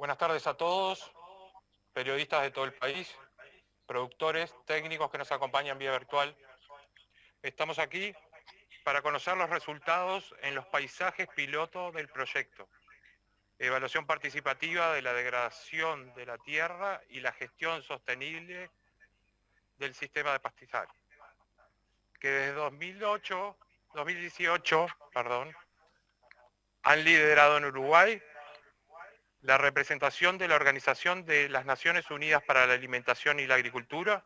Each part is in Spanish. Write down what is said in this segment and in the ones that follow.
Buenas tardes a todos, periodistas de todo el país, productores, técnicos que nos acompañan vía virtual. Estamos aquí para conocer los resultados en los paisajes piloto del proyecto. Evaluación participativa de la degradación de la tierra y la gestión sostenible del sistema de pastizal, que desde 2018 han liderado en Uruguay la representación de la Organización de las Naciones Unidas para la Alimentación y la Agricultura,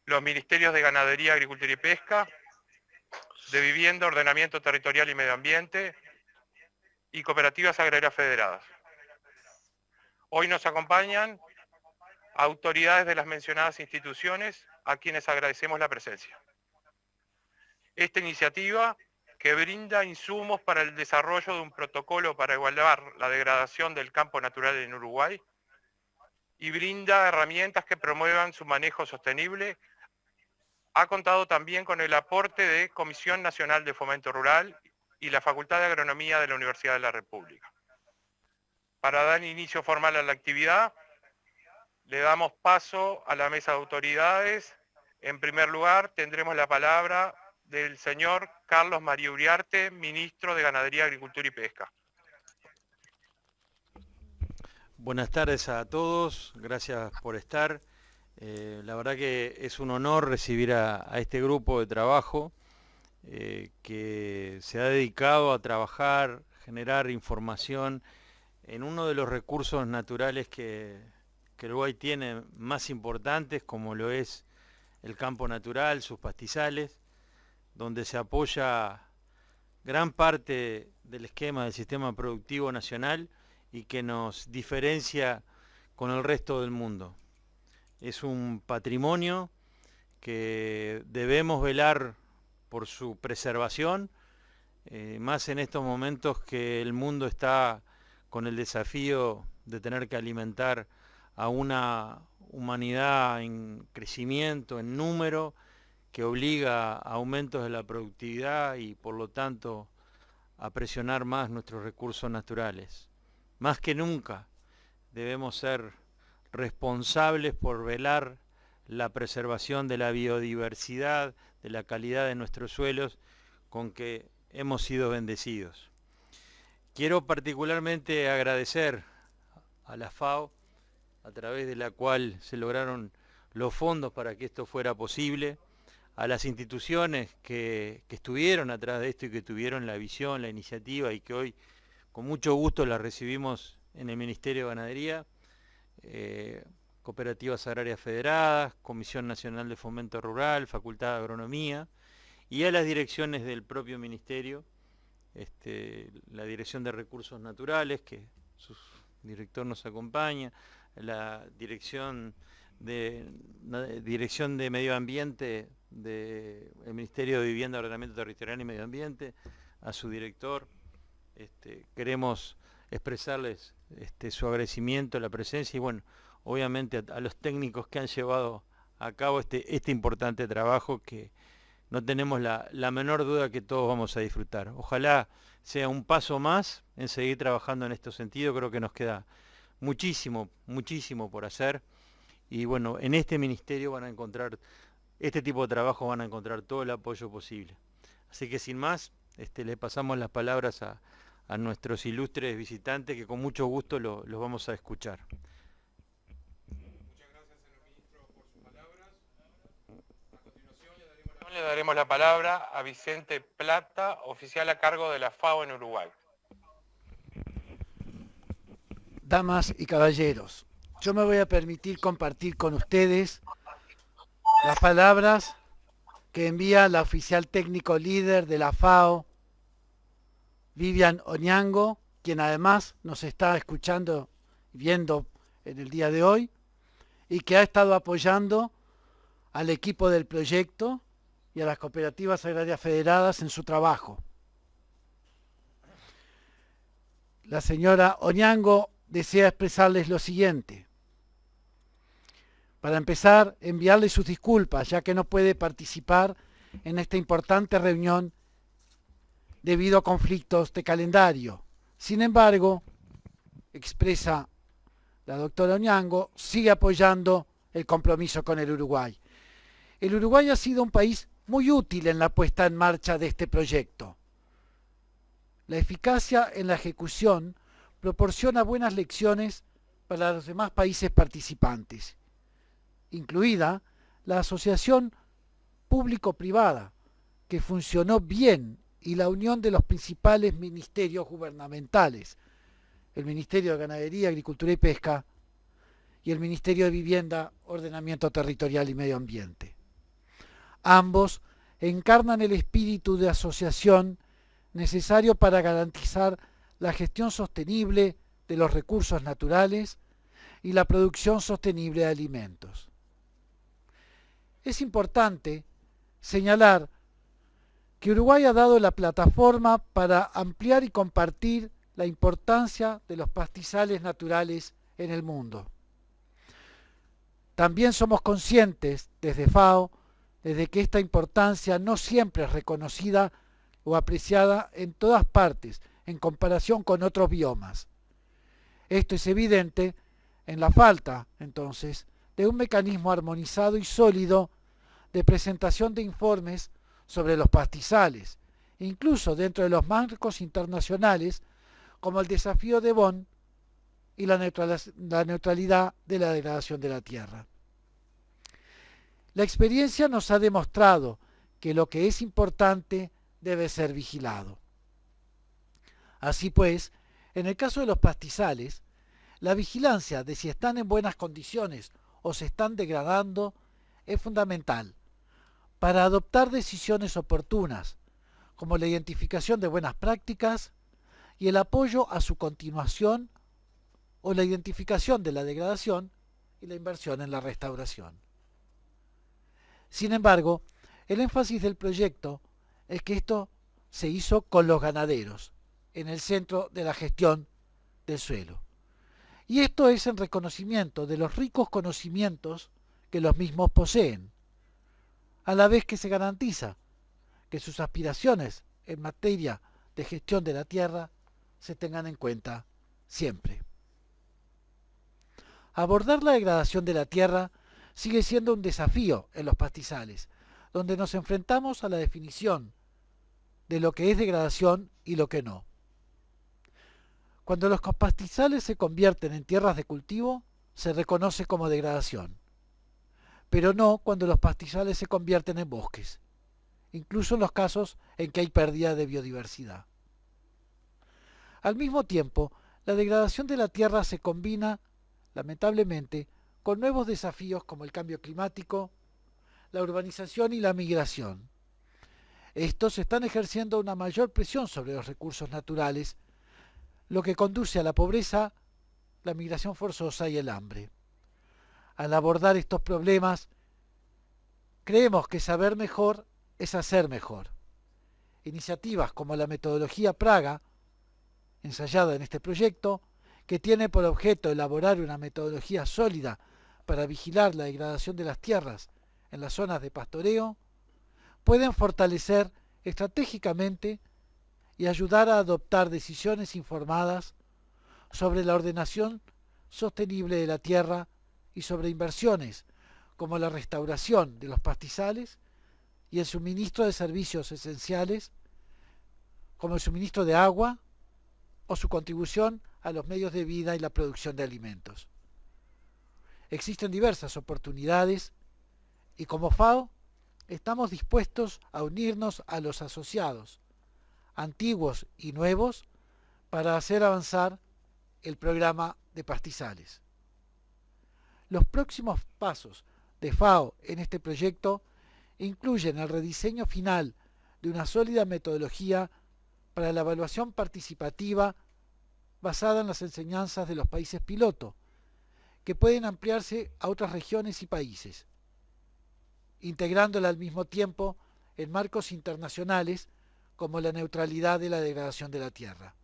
los Ministerios de Ganadería, Agricultura y Pesca, de Vivienda, Ordenamiento Territorial y Medio Ambiente y Cooperativas Agrarias Federadas. Hoy nos acompañan autoridades de las mencionadas instituciones, a quienes agradecemos la presencia. Esta iniciativa, que brinda insumos para el desarrollo de un protocolo para evaluar la degradación del campo natural en Uruguay y brinda herramientas que promuevan su manejo sostenible, ha contado también con el aporte de Comisión Nacional de Fomento Rural y la Facultad de Agronomía de la Universidad de la República. Para dar inicio formal a la actividad, le damos paso a la mesa de autoridades. En primer lugar, tendremos la palabra del señor Carlos María Uriarte, ministro de Ganadería, Agricultura y Pesca. Buenas tardes a todos, gracias por estar. La verdad que es un honor recibir a este grupo de trabajo que se ha dedicado a trabajar, generar información en uno de los recursos naturales que Uruguay tiene más importantes, como lo es el campo natural, sus pastizales, donde se apoya gran parte del esquema del sistema productivo nacional y que nos diferencia con el resto del mundo. Es un patrimonio que debemos velar por su preservación, más en estos momentos que el mundo está con el desafío de tener que alimentar a una humanidad en crecimiento, en número, que obliga a aumentos de la productividad y por lo tanto a presionar más nuestros recursos naturales. Más que nunca debemos ser responsables por velar la preservación de la biodiversidad, de la calidad de nuestros suelos con que hemos sido bendecidos. Quiero particularmente agradecer a la FAO, a través de la cual se lograron los fondos para que esto fuera posible, a las instituciones que estuvieron atrás de esto y que tuvieron la visión, la iniciativa y que hoy con mucho gusto la recibimos en el Ministerio de Ganadería, Cooperativas Agrarias Federadas, Comisión Nacional de Fomento Rural, Facultad de Agronomía, y a las direcciones del propio Ministerio, la Dirección de Recursos Naturales, que su director nos acompaña, la Dirección de Medio Ambiente del Ministerio de Vivienda, Ordenamiento Territorial y Medio Ambiente, a su director. Queremos expresarles su agradecimiento, la presencia y bueno, obviamente a los técnicos que han llevado a cabo este importante trabajo que no tenemos la menor duda que todos vamos a disfrutar. Ojalá sea un paso más en seguir trabajando en este sentido. Creo que nos queda muchísimo por hacer y bueno, en este ministerio van a encontrar este tipo de trabajo, van a encontrar todo el apoyo posible. Así que sin más, le pasamos las palabras a nuestros ilustres visitantes que con mucho gusto los vamos a escuchar. Muchas gracias, señor ministro, por sus palabras. A continuación le daremos la palabra a Vicente Plata, oficial a cargo de la FAO en Uruguay. Damas y caballeros, yo me voy a permitir compartir con ustedes las palabras que envía la oficial técnico líder de la FAO, Vivian Oñango, quien además nos está escuchando y viendo en el día de hoy, y que ha estado apoyando al equipo del proyecto y a las cooperativas agrarias federadas en su trabajo. La señora Oñango desea expresarles lo siguiente. Para empezar, enviarles sus disculpas, ya que no puede participar en esta importante reunión debido a conflictos de calendario. Sin embargo, expresa la doctora Oñango, sigue apoyando el compromiso con el Uruguay. El Uruguay ha sido un país muy útil en la puesta en marcha de este proyecto. La eficacia en la ejecución proporciona buenas lecciones para los demás países participantes, incluida la asociación público-privada, que funcionó bien, y la unión de los principales ministerios gubernamentales, el Ministerio de Ganadería, Agricultura y Pesca y el Ministerio de Vivienda, Ordenamiento Territorial y Medio Ambiente. Ambos encarnan el espíritu de asociación necesario para garantizar la gestión sostenible de los recursos naturales y la producción sostenible de alimentos. Es importante señalar que Uruguay ha dado la plataforma para ampliar y compartir la importancia de los pastizales naturales en el mundo. También somos conscientes desde FAO de que esta importancia no siempre es reconocida o apreciada en todas partes en comparación con otros biomas. Esto es evidente en la falta, entonces, de un mecanismo armonizado y sólido de presentación de informes sobre los pastizales, incluso dentro de los marcos internacionales como el desafío de Bonn y la neutralidad de la degradación de la tierra. La experiencia nos ha demostrado que lo que es importante debe ser vigilado. Así pues, en el caso de los pastizales, la vigilancia de si están en buenas condiciones o se están degradando es fundamental para adoptar decisiones oportunas, como la identificación de buenas prácticas y el apoyo a su continuación o la identificación de la degradación y la inversión en la restauración. Sin embargo, el énfasis del proyecto es que esto se hizo con los ganaderos, en el centro de la gestión del suelo. Y esto es en reconocimiento de los ricos conocimientos que los mismos poseen, a la vez que se garantiza que sus aspiraciones en materia de gestión de la tierra se tengan en cuenta siempre. Abordar la degradación de la tierra sigue siendo un desafío en los pastizales, donde nos enfrentamos a la definición de lo que es degradación y lo que no. Cuando los pastizales se convierten en tierras de cultivo, se reconoce como degradación, pero no cuando los pastizales se convierten en bosques, incluso en los casos en que hay pérdida de biodiversidad. Al mismo tiempo, la degradación de la tierra se combina, lamentablemente, con nuevos desafíos como el cambio climático, la urbanización y la migración. Estos están ejerciendo una mayor presión sobre los recursos naturales, lo que conduce a la pobreza, la migración forzosa y el hambre. Al abordar estos problemas, creemos que saber mejor es hacer mejor. Iniciativas como la metodología Praga, ensayada en este proyecto, que tiene por objeto elaborar una metodología sólida para vigilar la degradación de las tierras en las zonas de pastoreo, pueden fortalecer estratégicamente y ayudar a adoptar decisiones informadas sobre la ordenación sostenible de la tierra y sobre inversiones como la restauración de los pastizales y el suministro de servicios esenciales como el suministro de agua o su contribución a los medios de vida y la producción de alimentos. Existen diversas oportunidades y como FAO estamos dispuestos a unirnos a los asociados, antiguos y nuevos, para hacer avanzar el programa de pastizales. Los próximos pasos de FAO en este proyecto incluyen el rediseño final de una sólida metodología para la evaluación participativa basada en las enseñanzas de los países piloto, que pueden ampliarse a otras regiones y países, integrándola al mismo tiempo en marcos internacionales como la neutralidad de la degradación de la tierra.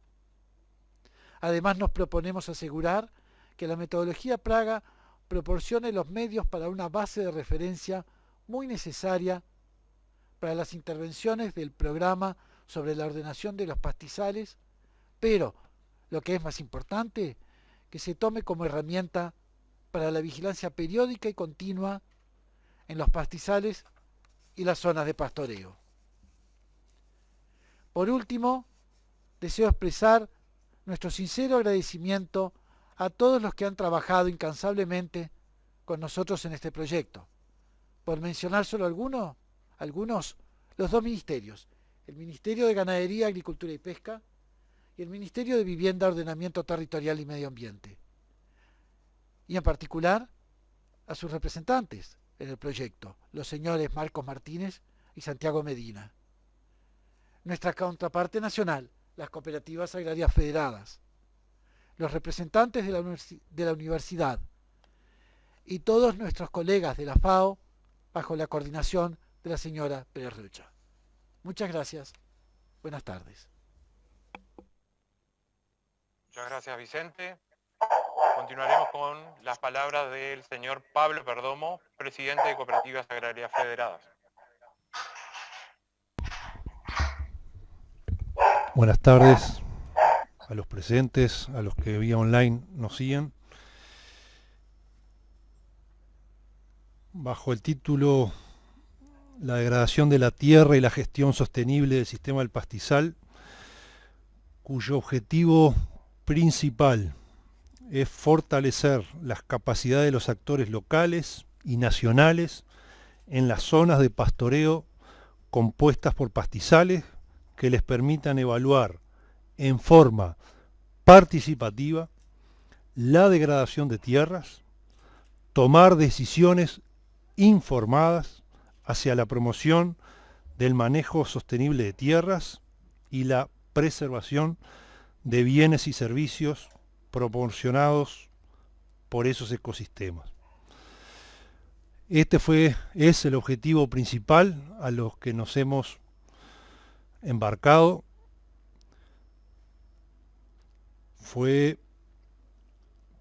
Además, nos proponemos asegurar que la metodología Praga proporcione los medios para una base de referencia muy necesaria para las intervenciones del programa sobre la ordenación de los pastizales, pero, lo que es más importante, que se tome como herramienta para la vigilancia periódica y continua en los pastizales y las zonas de pastoreo. Por último, deseo expresar nuestro sincero agradecimiento a todos los que han trabajado incansablemente con nosotros en este proyecto. Por mencionar solo algunos, los dos ministerios, el Ministerio de Ganadería, Agricultura y Pesca y el Ministerio de Vivienda, Ordenamiento Territorial y Medio Ambiente. Y en particular a sus representantes en el proyecto, los señores Marcos Martínez y Santiago Medina. Nuestra contraparte nacional, las cooperativas agrarias federadas, los representantes de la universidad y todos nuestros colegas de la FAO bajo la coordinación de la señora Pérez Rocha. Muchas gracias. Buenas tardes. Muchas gracias, Vicente. Continuaremos con las palabras del señor Pablo Perdomo, presidente de Cooperativas Agrarias Federadas. Buenas tardes a los presentes, a los que vía online nos siguen. Bajo el título La degradación de la tierra y la gestión sostenible del sistema del pastizal, cuyo objetivo principal es fortalecer las capacidades de los actores locales y nacionales en las zonas de pastoreo compuestas por pastizales que les permitan evaluar en forma participativa la degradación de tierras, tomar decisiones informadas hacia la promoción del manejo sostenible de tierras y la preservación de bienes y servicios proporcionados por esos ecosistemas. Es el objetivo principal a los que nos hemos embarcado. Fue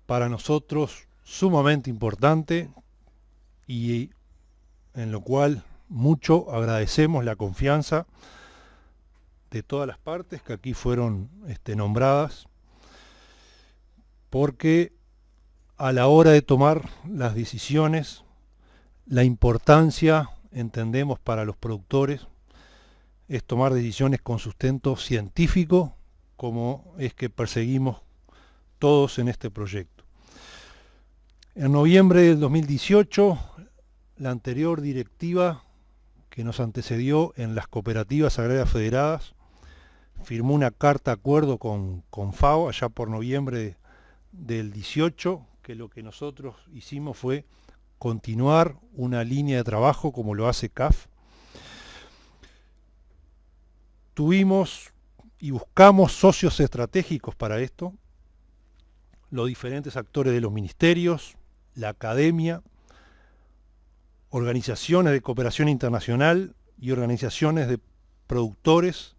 para nosotros sumamente importante y en lo cual mucho agradecemos la confianza de todas las partes que aquí fueron nombradas, porque a la hora de tomar las decisiones, la importancia, entendemos, para los productores es tomar decisiones con sustento científico, como es que perseguimos todos en este proyecto. En noviembre del 2018, la anterior directiva que nos antecedió en las cooperativas agrarias federadas firmó una carta acuerdo con FAO allá por noviembre del 18, que lo que nosotros hicimos fue continuar una línea de trabajo como lo hace CAF. Tuvimos y buscamos socios estratégicos para esto, los diferentes actores de los ministerios, la academia, organizaciones de cooperación internacional y organizaciones de productores,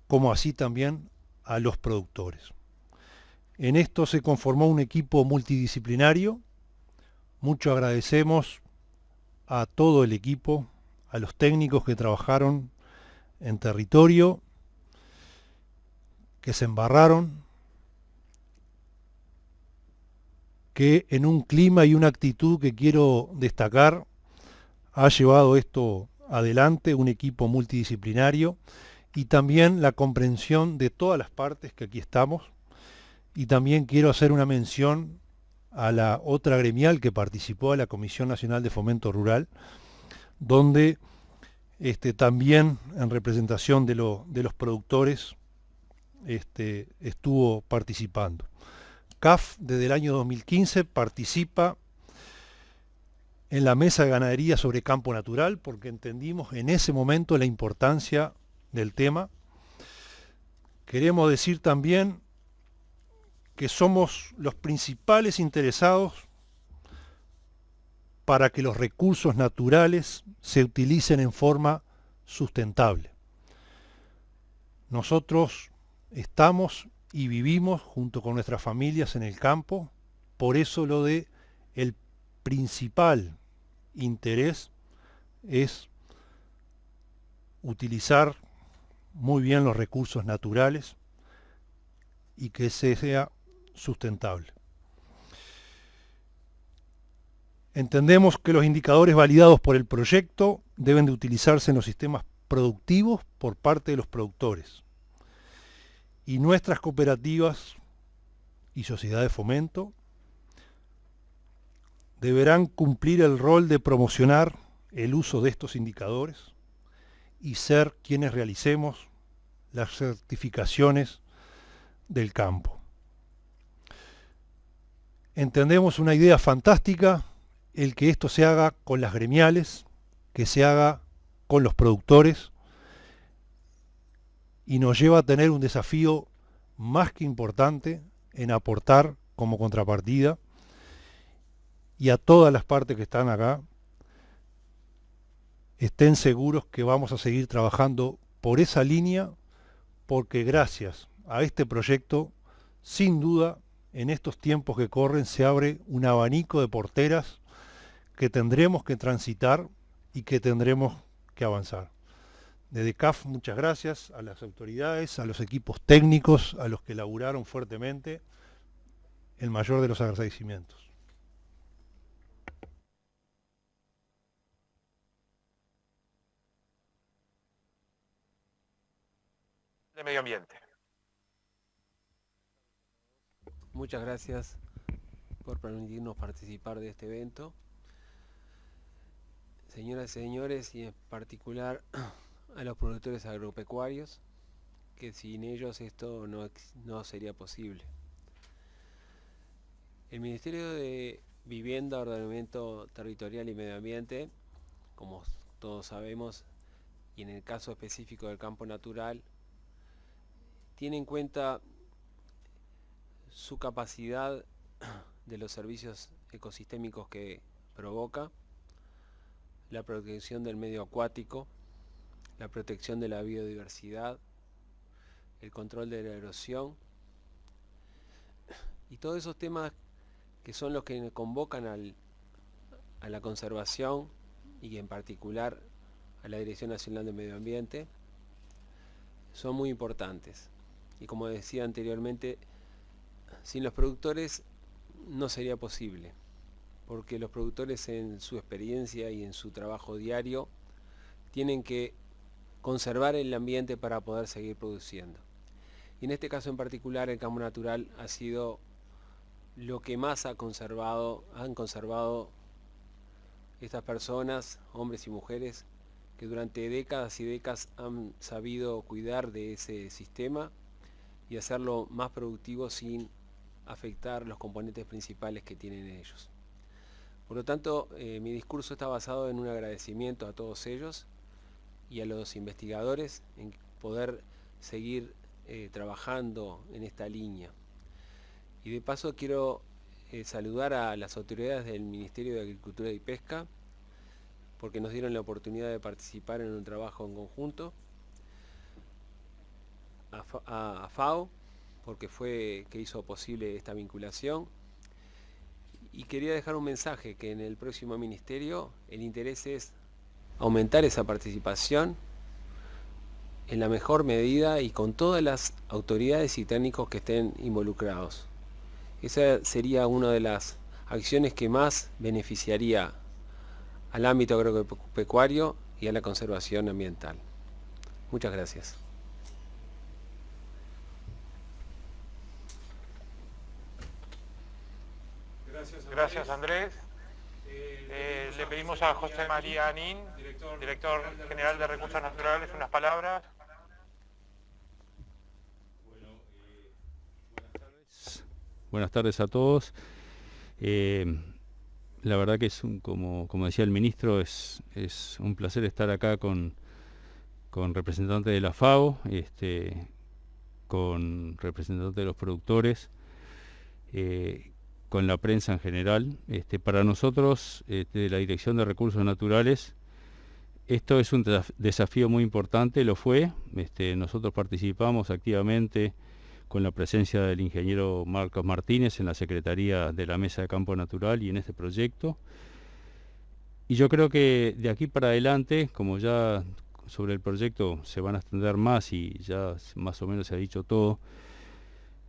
como así también a los productores. En esto se conformó un equipo multidisciplinario. Mucho agradecemos a todo el equipo, a los técnicos que trabajaron en territorio, que se embarraron, que en un clima y una actitud que quiero destacar ha llevado esto adelante, un equipo multidisciplinario, y también la comprensión de todas las partes que aquí estamos. Y también quiero hacer una mención a la otra gremial que participó, a la Comisión Nacional de Fomento Rural, donde también en representación de los productores estuvo participando. CAF desde el año 2015 participa en la mesa de ganadería sobre campo natural porque entendimos en ese momento la importancia del tema. Queremos decir también que somos los principales interesados para que los recursos naturales se utilicen en forma sustentable. Nosotros estamos y vivimos junto con nuestras familias en el campo, por eso lo de el principal interés es utilizar muy bien los recursos naturales y que ese sea sustentable. Entendemos que los indicadores validados por el proyecto deben de utilizarse en los sistemas productivos por parte de los productores. Y nuestras cooperativas y sociedades de fomento deberán cumplir el rol de promocionar el uso de estos indicadores y ser quienes realicemos las certificaciones del campo. Entendemos una idea fantástica el que esto se haga con las gremiales, que se haga con los productores, y nos lleva a tener un desafío más que importante en aportar como contrapartida, y a todas las partes que están acá, estén seguros que vamos a seguir trabajando por esa línea, porque gracias a este proyecto, sin duda, en estos tiempos que corren se abre un abanico de porteras que tendremos que transitar y que tendremos que avanzar. Desde CAF, muchas gracias a las autoridades, a los equipos técnicos, a los que laburaron fuertemente, el mayor de los agradecimientos. De Medio Ambiente. Muchas gracias por permitirnos participar de este evento. Señoras y señores, y en particular a los productores agropecuarios, que sin ellos esto no sería posible. El Ministerio de Vivienda, Ordenamiento Territorial y Medio Ambiente, como todos sabemos, y en el caso específico del campo natural, tiene en cuenta su capacidad de los servicios ecosistémicos que provoca, la protección del medio acuático, la protección de la biodiversidad, el control de la erosión, y todos esos temas que son los que convocan a la conservación y en particular a la Dirección Nacional de Medio Ambiente, son muy importantes. Y como decía anteriormente, sin los productores no sería posible, porque los productores en su experiencia y en su trabajo diario tienen que conservar el ambiente para poder seguir produciendo. Y en este caso en particular el campo natural ha sido lo que más han conservado estas personas, hombres y mujeres, que durante décadas y décadas han sabido cuidar de ese sistema y hacerlo más productivo sin afectar los componentes principales que tienen ellos. Por lo tanto, mi discurso está basado en un agradecimiento a todos ellos y a los investigadores en poder seguir trabajando en esta línea. Y de paso quiero saludar a las autoridades del Ministerio de Agricultura y Pesca, porque nos dieron la oportunidad de participar en un trabajo en conjunto, a FAO, porque fue que hizo posible esta vinculación, y quería dejar un mensaje que en el próximo ministerio el interés es aumentar esa participación en la mejor medida y con todas las autoridades y técnicos que estén involucrados. Esa sería una de las acciones que más beneficiaría al ámbito agropecuario y a la conservación ambiental. Muchas gracias. Gracias, Andrés. Le pedimos a José María Anín, director general de Recursos Naturales, unas palabras. Buenas tardes a todos. La verdad que es como decía el ministro, es un placer estar acá con representantes de la FAO, con representantes de los productores, con la prensa en general. Para nosotros, de la Dirección de Recursos Naturales, esto es un desafío muy importante, lo fue. Nosotros participamos activamente con la presencia del ingeniero Marcos Martínez en la Secretaría de la Mesa de Campo Natural y en este proyecto. Y yo creo que de aquí para adelante, como ya sobre el proyecto se van a extender más y ya más o menos se ha dicho todo,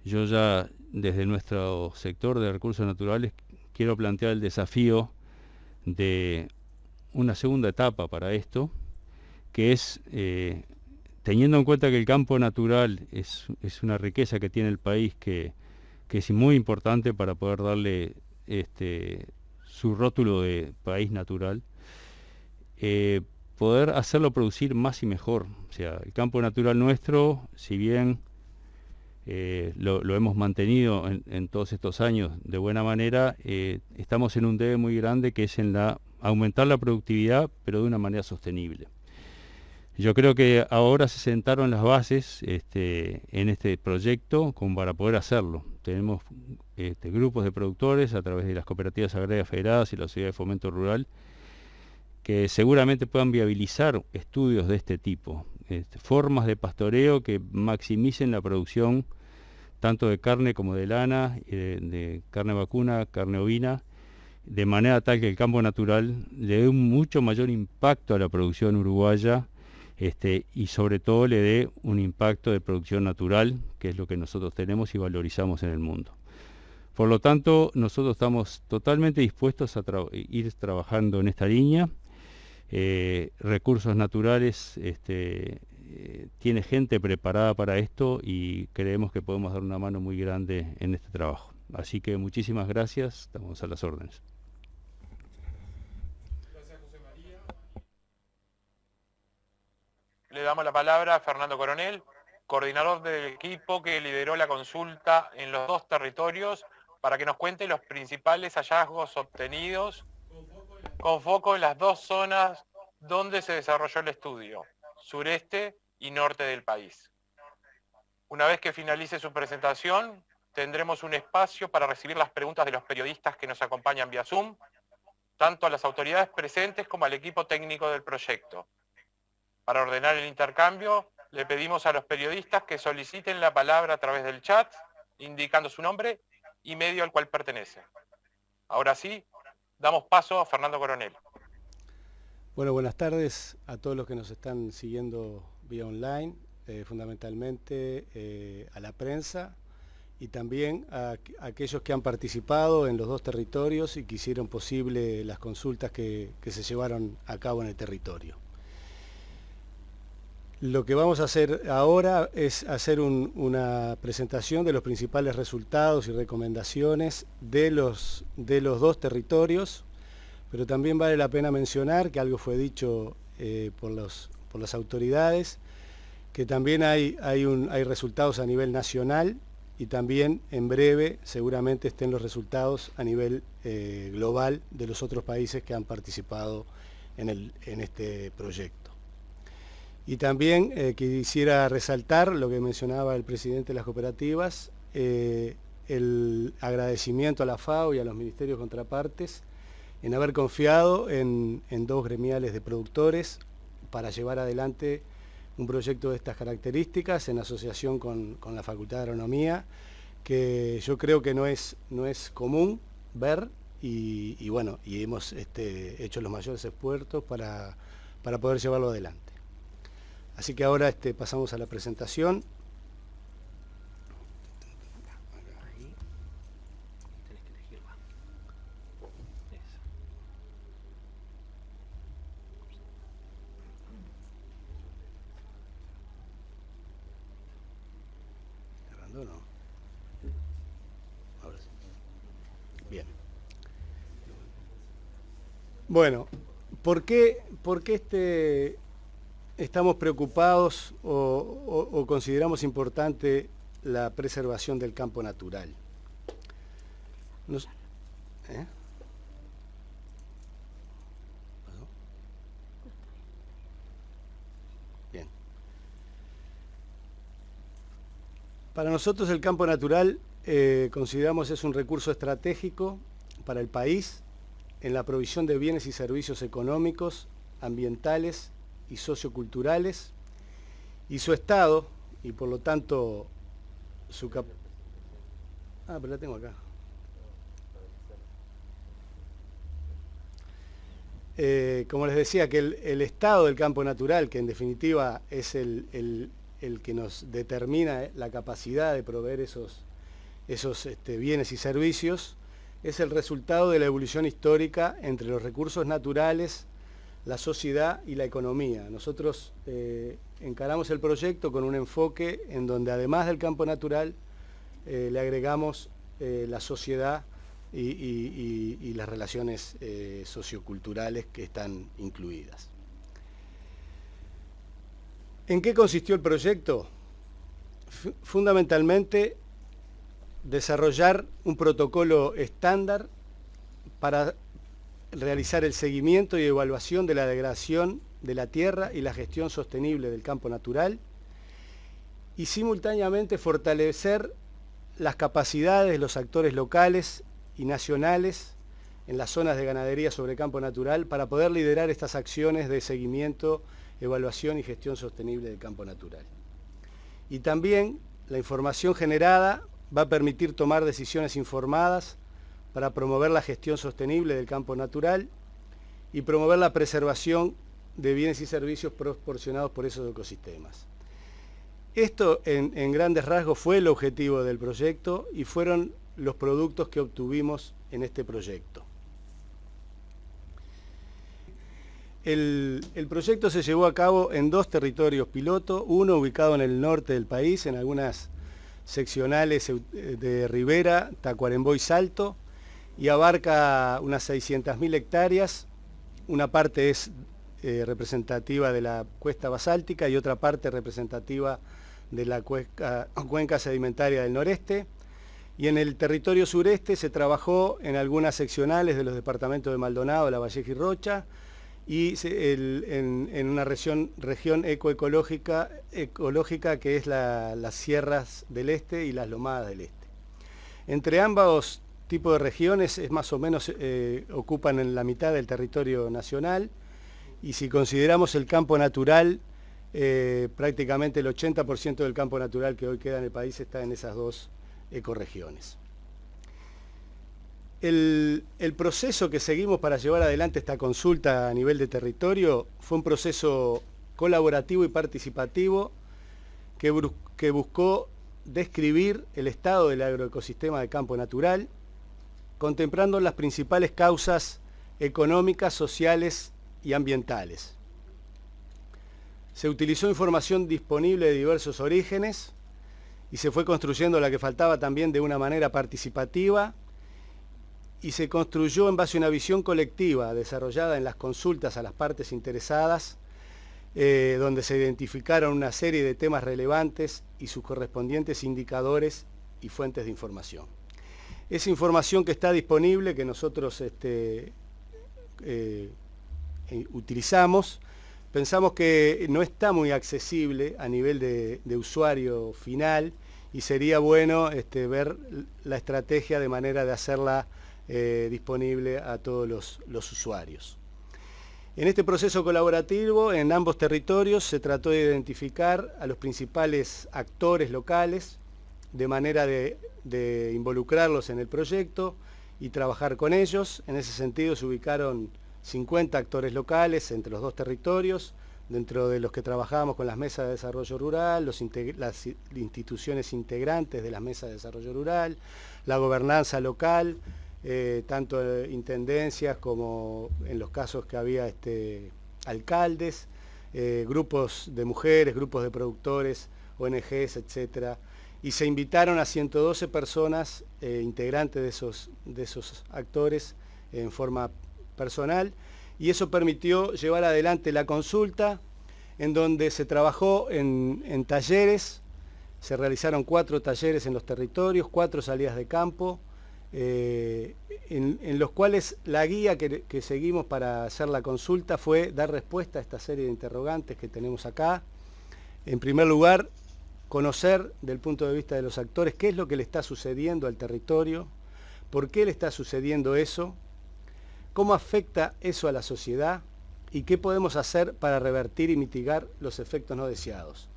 yo ya desde nuestro sector de recursos naturales quiero plantear el desafío de una segunda etapa para esto, que es, teniendo en cuenta que el campo natural es una riqueza que tiene el país que es muy importante para poder darle su rótulo de país natural, poder hacerlo producir más y mejor. O sea, el campo natural nuestro, si bien lo hemos mantenido en todos estos años de buena manera, estamos en un debe muy grande que es en aumentar la productividad, pero de una manera sostenible. Yo creo que ahora se sentaron las bases en este proyecto como para poder hacerlo. Tenemos grupos de productores a través de las cooperativas agrarias federadas y la Sociedad de Fomento Rural que seguramente puedan viabilizar estudios de este tipo, formas de pastoreo que maximicen la producción tanto de carne como de lana, de carne vacuna, carne ovina, de manera tal que el campo natural le dé un mucho mayor impacto a la producción uruguaya, y sobre todo le dé un impacto de producción natural, que es lo que nosotros tenemos y valorizamos en el mundo. Por lo tanto, nosotros estamos totalmente dispuestos a ir trabajando en esta línea. Recursos Naturales tiene gente preparada para esto y creemos que podemos dar una mano muy grande en este trabajo. Así que muchísimas gracias, estamos a las órdenes. Le damos la palabra a Fernando Coronel, coordinador del equipo que lideró la consulta en los 2 territorios, para que nos cuente los principales hallazgos obtenidos con foco en las 2 zonas donde se desarrolló el estudio, sureste y norte del país. Una vez que finalice su presentación, tendremos un espacio para recibir las preguntas de los periodistas que nos acompañan vía Zoom, tanto a las autoridades presentes como al equipo técnico del proyecto. Para ordenar el intercambio, le pedimos a los periodistas que soliciten la palabra a través del chat, indicando su nombre y medio al cual pertenece. Ahora sí, damos paso a Fernando Coronel. Bueno, buenas tardes a todos los que nos están siguiendo vía online, fundamentalmente a la prensa y también a aquellos que han participado en los 2 territorios y que hicieron posible las consultas que se llevaron a cabo en el territorio. Lo que vamos a hacer ahora es hacer una presentación de los principales resultados y recomendaciones de los 2 territorios, pero también vale la pena mencionar que algo fue dicho por las autoridades, que también hay resultados a nivel nacional y también en breve seguramente estén los resultados a nivel global de los otros países que han participado en este proyecto. Y también quisiera resaltar lo que mencionaba el presidente de las cooperativas, el agradecimiento a la FAO y a los ministerios contrapartes en haber confiado en 2 gremiales de productores para llevar adelante un proyecto de estas características en asociación con la Facultad de Agronomía, que yo creo que no es común ver y bueno, y hemos hecho los mayores esfuerzos para poder llevarlo adelante. Así que ahora pasamos a la presentación. ¿Grabando o no? Ahora sí. Bien. Bueno, ¿por qué estamos preocupados o consideramos importante la preservación del campo natural? Bien. Para nosotros el campo natural consideramos es un recurso estratégico para el país en la provisión de bienes y servicios económicos, ambientales y socioculturales, y su estado, y por lo tanto su pero la tengo acá. Como les decía, que el estado del campo natural, que en definitiva es el que nos determina la capacidad de proveer esos esos bienes y servicios, es el resultado de la evolución histórica entre los recursos naturales, la sociedad y la economía. Nosotros encaramos el proyecto con un enfoque en donde además del campo natural le agregamos la sociedad y las relaciones socioculturales que están incluidas. ¿En qué consistió el proyecto? Fundamentalmente desarrollar un protocolo estándar para realizar el seguimiento y evaluación de la degradación de la tierra y la gestión sostenible del campo natural, y simultáneamente fortalecer las capacidades de los actores locales y nacionales en las zonas de ganadería sobre campo natural para poder liderar estas acciones de seguimiento, evaluación y gestión sostenible del campo natural. Y también la información generada va a permitir tomar decisiones informadas para promover la gestión sostenible del campo natural y promover la preservación de bienes y servicios proporcionados por esos ecosistemas. Esto en grandes rasgos fue el objetivo del proyecto y fueron los productos que obtuvimos en este proyecto. El proyecto se llevó a cabo en 2 territorios piloto, uno ubicado en el norte del país, en algunas seccionales de Rivera, Tacuarembó y Salto, y abarca unas 600.000 hectáreas. Una parte es representativa de la cuesta basáltica y otra parte representativa de la cuenca sedimentaria del noreste. Y en el territorio sureste se trabajó en algunas seccionales de los departamentos de Maldonado, La Valleja y Rocha, y en una región ecoecológica que es las sierras del este y las lomadas del este. Entre ambos tipos de regiones es más o menos ocupan en la mitad del territorio nacional, y si consideramos el campo natural, prácticamente el 80% del campo natural que hoy queda en el país está en esas 2 ecorregiones. El proceso que seguimos para llevar adelante esta consulta a nivel de territorio fue un proceso colaborativo y participativo que buscó describir el estado del agroecosistema de campo natural, contemplando las principales causas económicas, sociales y ambientales. Se utilizó información disponible de diversos orígenes y se fue construyendo la que faltaba también de una manera participativa, y se construyó en base a una visión colectiva desarrollada en las consultas a las partes interesadas, donde se identificaron una serie de temas relevantes y sus correspondientes indicadores y fuentes de información. Esa información que está disponible, que nosotros utilizamos, pensamos que no está muy accesible a nivel de usuario final, y sería bueno ver la estrategia de manera de hacerla disponible a todos los usuarios. En este proceso colaborativo en ambos territorios se trató de identificar a los principales actores locales de manera de involucrarlos en el proyecto y trabajar con ellos. En ese sentido se ubicaron 50 actores locales entre los 2 territorios, dentro de los que trabajamos con las mesas de desarrollo rural, las instituciones integrantes de las mesas de desarrollo rural, la gobernanza local, tanto intendencias como en los casos que había alcaldes, grupos de mujeres, grupos de productores, ONGs, etc. Y se invitaron a 112 personas integrantes de esos actores en forma personal, y eso permitió llevar adelante la consulta, en donde se trabajó en talleres. Se realizaron 4 talleres en los territorios, 4 salidas de campo, en los cuales la guía que seguimos para hacer la consulta fue dar respuesta a esta serie de interrogantes que tenemos acá. En primer lugar, conocer del punto de vista de los actores qué es lo que le está sucediendo al territorio, por qué le está sucediendo eso, cómo afecta eso a la sociedad y qué podemos hacer para revertir y mitigar los efectos no deseados.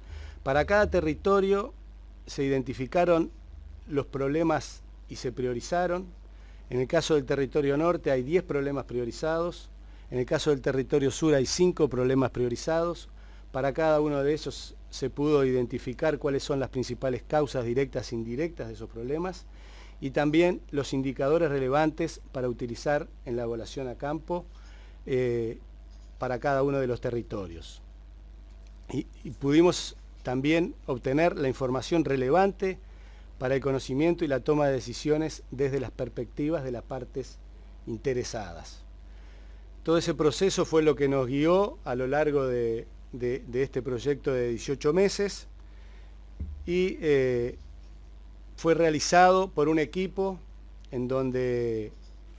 Para cada territorio se identificaron los problemas y se priorizaron. En el caso del territorio norte hay 10 problemas priorizados, en el caso del territorio sur hay 5 problemas priorizados. Para cada uno de ellos se pudo identificar cuáles son las principales causas directas e indirectas de esos problemas y también los indicadores relevantes para utilizar en la evaluación a campo para cada uno de los territorios. Y pudimos también obtener la información relevante para el conocimiento y la toma de decisiones desde las perspectivas de las partes interesadas. Todo ese proceso fue lo que nos guió a lo largo de este proyecto de 18 meses y fue realizado por un equipo en donde,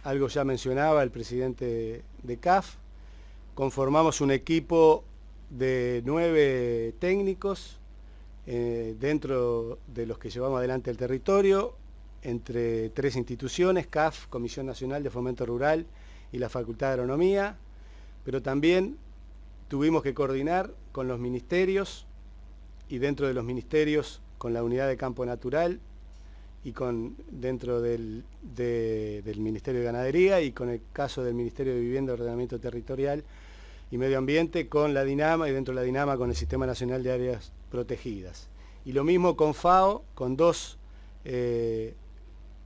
algo ya mencionaba el presidente de CAF, conformamos un equipo de 9 técnicos dentro de los que llevamos adelante el territorio, entre 3 instituciones, CAF, Comisión Nacional de Fomento Rural y la Facultad de Agronomía, pero también tuvimos que coordinar con los ministerios y dentro de los ministerios con la Unidad de Campo Natural y dentro del Ministerio de Ganadería y con el caso del Ministerio de Vivienda, Ordenamiento Territorial y Medio Ambiente con la DINAMA y dentro de la DINAMA con el Sistema Nacional de Áreas Protegidas. Y lo mismo con FAO, con 2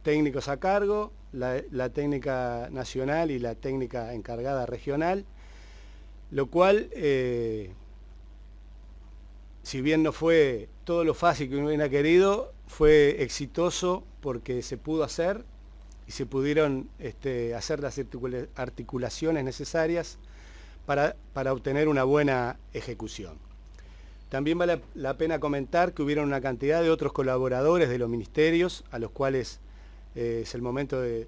técnicos a cargo, la técnica nacional y la técnica encargada regional, lo cual, si bien no fue todo lo fácil que uno hubiera querido, fue exitoso porque se pudo hacer y se pudieron hacer las articulaciones necesarias para obtener una buena ejecución. También vale la pena comentar que hubieron una cantidad de otros colaboradores de los ministerios, a los cuales es el momento de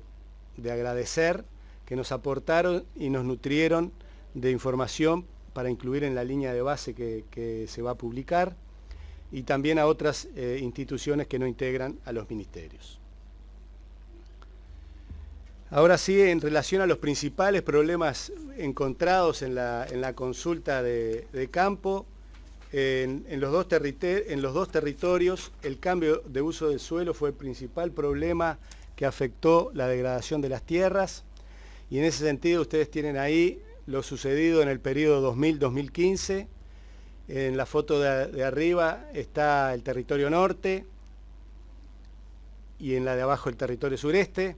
agradecer, que nos aportaron y nos nutrieron de información para incluir en la línea de base que se va a publicar, y también a otras instituciones que no integran a los ministerios. Ahora sí, en relación a los principales problemas encontrados en la consulta de campo, en los dos territorios el cambio de uso del suelo fue el principal problema que afectó la degradación de las tierras, y en ese sentido ustedes tienen ahí lo sucedido en el periodo 2000-2015. En la foto de arriba está el territorio norte y en la de abajo el territorio sureste.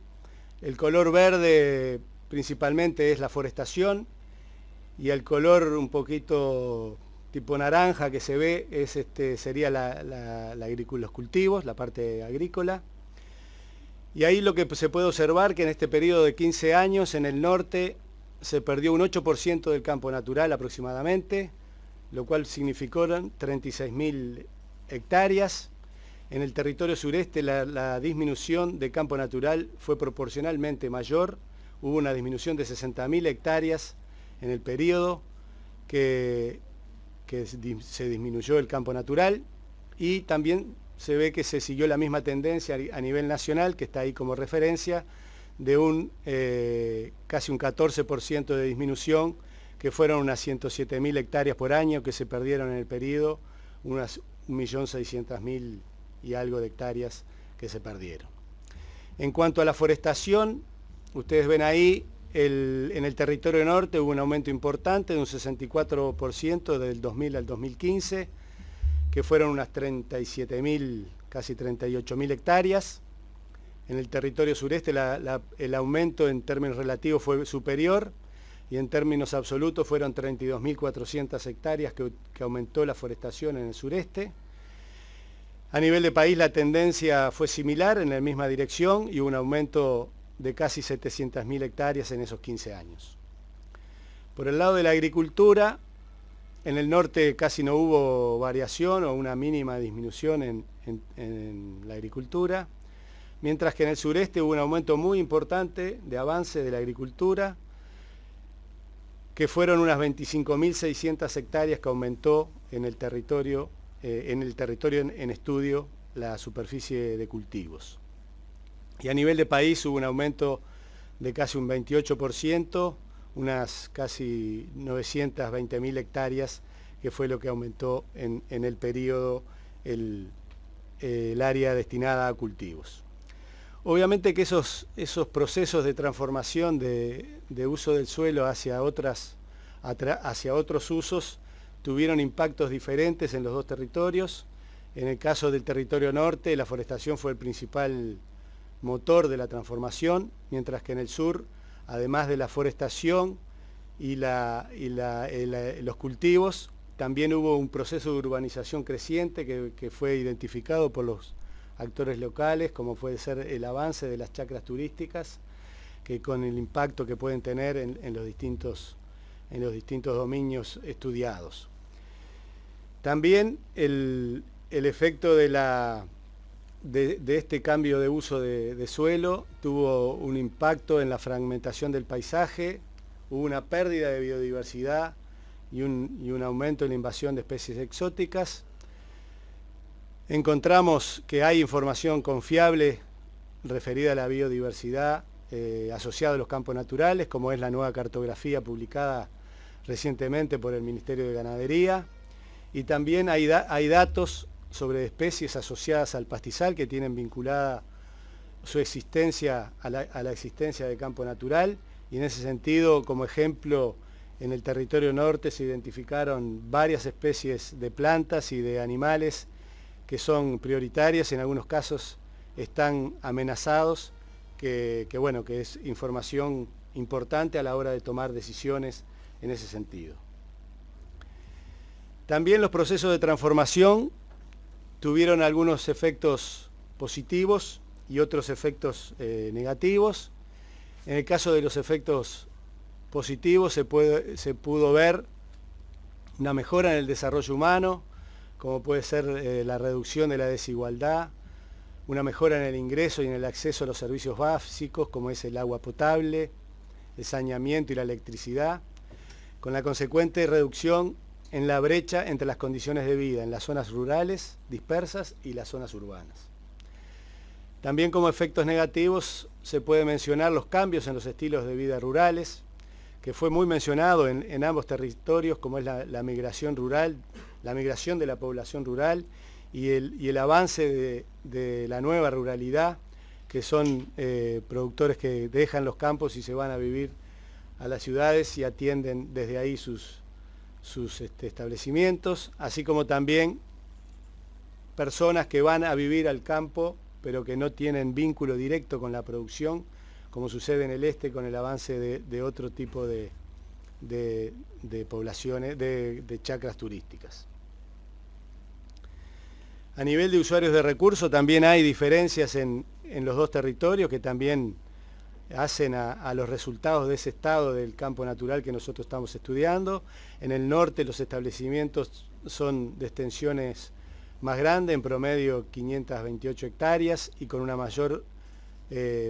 El color verde principalmente es la forestación y el color un poquito tipo naranja que se ve es sería los cultivos, la parte agrícola. Y ahí lo que se puede observar que en este periodo de 15 años en el norte se perdió un 8% del campo natural aproximadamente, lo cual significó 36.000 hectáreas. En el territorio sureste la disminución de campo natural fue proporcionalmente mayor, hubo una disminución de 60.000 hectáreas en el periodo que se disminuyó el campo natural, y también se ve que se siguió la misma tendencia a nivel nacional, que está ahí como referencia, de casi un 14% de disminución, que fueron unas 107.000 hectáreas por año que se perdieron en el periodo, unas 1.600.000 y algo de hectáreas que se perdieron. En cuanto a la forestación, ustedes ven ahí, en el territorio norte hubo un aumento importante de un 64% del 2000 al 2015, que fueron unas 37.000, casi 38.000 hectáreas. En el territorio sureste el aumento en términos relativos fue superior, y en términos absolutos fueron 32.400 hectáreas que aumentó la forestación en el sureste. A nivel de país la tendencia fue similar, en la misma dirección, y hubo un aumento de casi 700.000 hectáreas en esos 15 años. Por el lado de la agricultura, en el norte casi no hubo variación o una mínima disminución en la agricultura, mientras que en el sureste hubo un aumento muy importante de avance de la agricultura, que fueron unas 25.600 hectáreas que aumentó en el territorio en estudio la superficie de cultivos. Y a nivel de país hubo un aumento de casi un 28%, unas casi 920.000 hectáreas, que fue lo que aumentó en el periodo el área destinada a cultivos. Obviamente que esos procesos de transformación de uso del suelo hacia otros usos tuvieron impactos diferentes en los dos territorios. En el caso del territorio norte, la forestación fue el principal motor de la transformación, mientras que en el sur, además de la forestación y los cultivos, también hubo un proceso de urbanización creciente que fue identificado por los actores locales, como puede ser el avance de las chacras turísticas, que con el impacto que pueden tener en los distintos dominios estudiados. También el efecto de este cambio de uso de suelo tuvo un impacto en la fragmentación del paisaje, hubo una pérdida de biodiversidad y un aumento en la invasión de especies exóticas. Encontramos que hay información confiable referida a la biodiversidad asociada a los campos naturales, como es la nueva cartografía publicada recientemente por el Ministerio de Ganadería, y también hay datos sobre especies asociadas al pastizal que tienen vinculada su existencia a la existencia del campo natural, y en ese sentido, como ejemplo, en el territorio norte se identificaron varias especies de plantas y de animales que son prioritarias, en algunos casos están amenazados, que es información importante a la hora de tomar decisiones en ese sentido. También los procesos de transformación tuvieron algunos efectos positivos y otros efectos negativos. En el caso de los efectos positivos se pudo ver una mejora en el desarrollo humano, como puede ser la reducción de la desigualdad, una mejora en el ingreso y en el acceso a los servicios básicos, como es el agua potable, el saneamiento y la electricidad, con la consecuente reducción en la brecha entre las condiciones de vida en las zonas rurales dispersas y las zonas urbanas. También como efectos negativos se puede mencionar los cambios en los estilos de vida rurales, que fue muy mencionado en ambos territorios, como es la migración rural, la migración de la población rural y el avance de la nueva ruralidad, que son productores que dejan los campos y se van a vivir a las ciudades y atienden desde ahí sus establecimientos, así como también personas que van a vivir al campo pero que no tienen vínculo directo con la producción, como sucede en el este con el avance de otro tipo de poblaciones, de chacras turísticas. A nivel de usuarios de recursos también hay diferencias en los dos territorios que también hacen a los resultados de ese estado del campo natural que nosotros estamos estudiando. En el norte los establecimientos son de extensiones más grandes, en promedio 528 hectáreas y con una mayor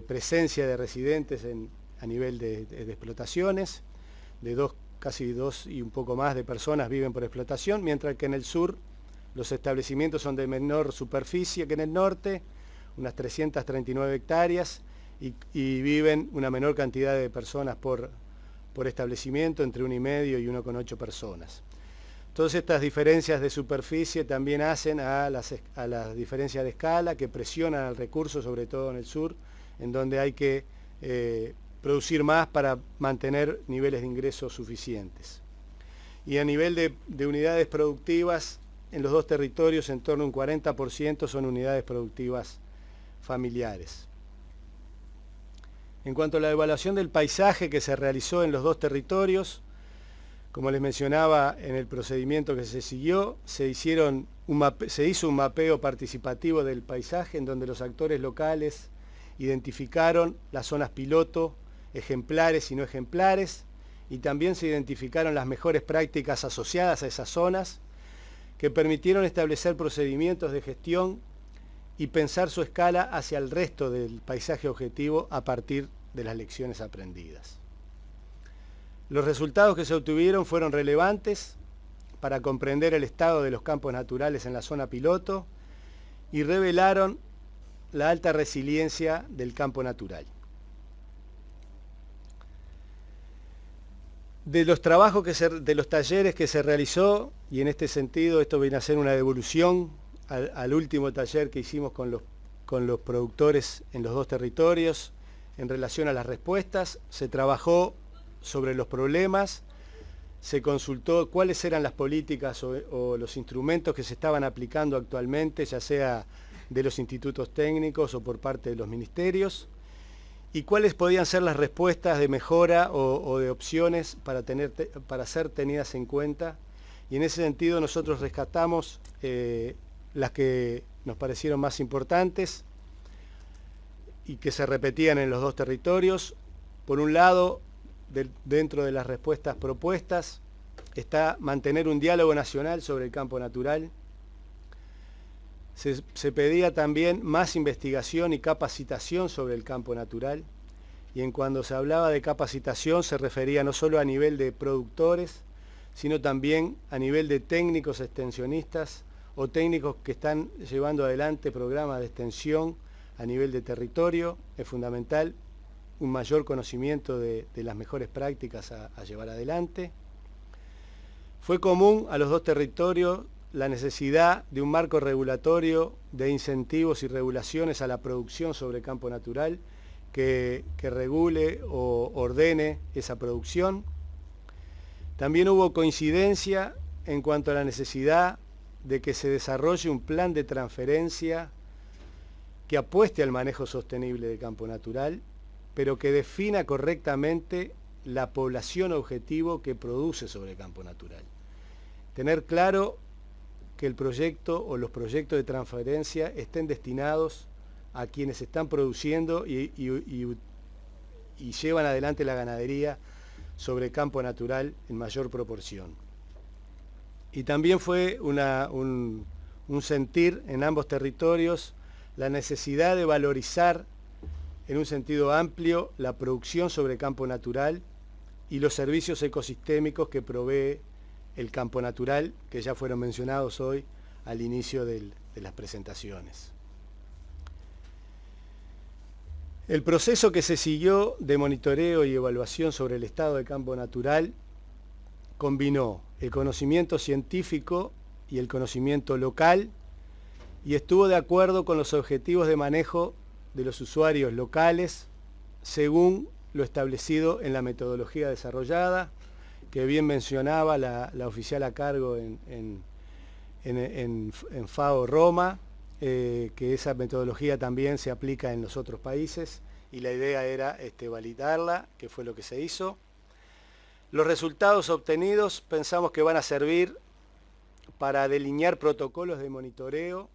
presencia de residentes a nivel de explotaciones, casi 2 y un poco más de personas viven por explotación, mientras que en el sur los establecimientos son de menor superficie que en el norte, unas 339 hectáreas, y viven una menor cantidad de personas por establecimiento, entre 1,5 y 1,8 personas. Todas estas diferencias de superficie también hacen a las diferencias de escala que presionan al recurso, sobre todo en el sur, en donde hay que producir más para mantener niveles de ingresos suficientes. Y a nivel de unidades productivas, en los dos territorios en torno a un 40% son unidades productivas familiares. En cuanto a la evaluación del paisaje que se realizó en los dos territorios, como les mencionaba en el procedimiento que se siguió, se hizo un mapeo participativo del paisaje en donde los actores locales identificaron las zonas piloto, ejemplares y no ejemplares, y también se identificaron las mejores prácticas asociadas a esas zonas que permitieron establecer procedimientos de gestión y pensar su escala hacia el resto del paisaje objetivo a partir de las lecciones aprendidas. Los resultados que se obtuvieron fueron relevantes para comprender el estado de los campos naturales en la zona piloto y revelaron la alta resiliencia del campo natural. De los trabajos de los talleres que se realizó, y en este sentido esto viene a ser una devolución al último taller que hicimos con los productores en los dos territorios, en relación a las respuestas, se trabajó sobre los problemas, se consultó cuáles eran las políticas o los instrumentos que se estaban aplicando actualmente, ya sea de los institutos técnicos o por parte de los ministerios, y cuáles podían ser las respuestas de mejora o de opciones para ser tenidas en cuenta. Y en ese sentido nosotros rescatamos las que nos parecieron más importantes y que se repetían en los dos territorios. Por un lado, dentro de las respuestas propuestas, está mantener un diálogo nacional sobre el campo natural. Se pedía también más investigación y capacitación sobre el campo natural, y en cuando se hablaba de capacitación se refería no solo a nivel de productores, sino también a nivel de técnicos extensionistas o técnicos que están llevando adelante programas de extensión a nivel de territorio. Es fundamental un mayor conocimiento de las mejores prácticas a llevar adelante. Fue común a los dos territorios la necesidad de un marco regulatorio de incentivos y regulaciones a la producción sobre campo natural que regule o ordene esa producción. También hubo coincidencia en cuanto a la necesidad de que se desarrolle un plan de transferencia que apueste al manejo sostenible del campo natural, pero que defina correctamente la población objetivo que produce sobre el campo natural. Tener claro que el proyecto o los proyectos de transferencia estén destinados a quienes están produciendo y llevan adelante la ganadería sobre el campo natural en mayor proporción. Y también fue un sentir en ambos territorios la necesidad de valorizar en un sentido amplio la producción sobre campo natural y los servicios ecosistémicos que provee el campo natural, que ya fueron mencionados hoy al inicio de las presentaciones. El proceso que se siguió de monitoreo y evaluación sobre el estado del campo natural combinó el conocimiento científico y el conocimiento local y estuvo de acuerdo con los objetivos de manejo de los usuarios locales según lo establecido en la metodología desarrollada, que bien mencionaba la oficial a cargo en FAO Roma, que esa metodología también se aplica en los otros países y la idea era validarla, que fue lo que se hizo. Los resultados obtenidos pensamos que van a servir para delinear protocolos de monitoreo,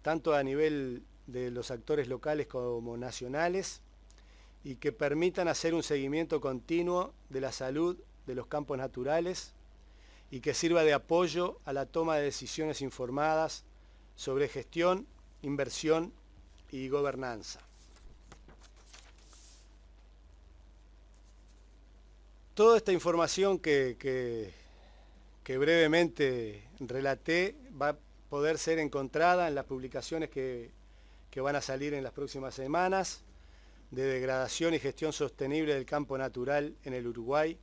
tanto a nivel de los actores locales como nacionales, y que permitan hacer un seguimiento continuo de la salud de los campos naturales y que sirva de apoyo a la toma de decisiones informadas sobre gestión, inversión y gobernanza. Toda esta información que brevemente relaté va a poder ser encontrada en las publicaciones que van a salir en las próximas semanas de degradación y gestión sostenible del campo natural en el Uruguay,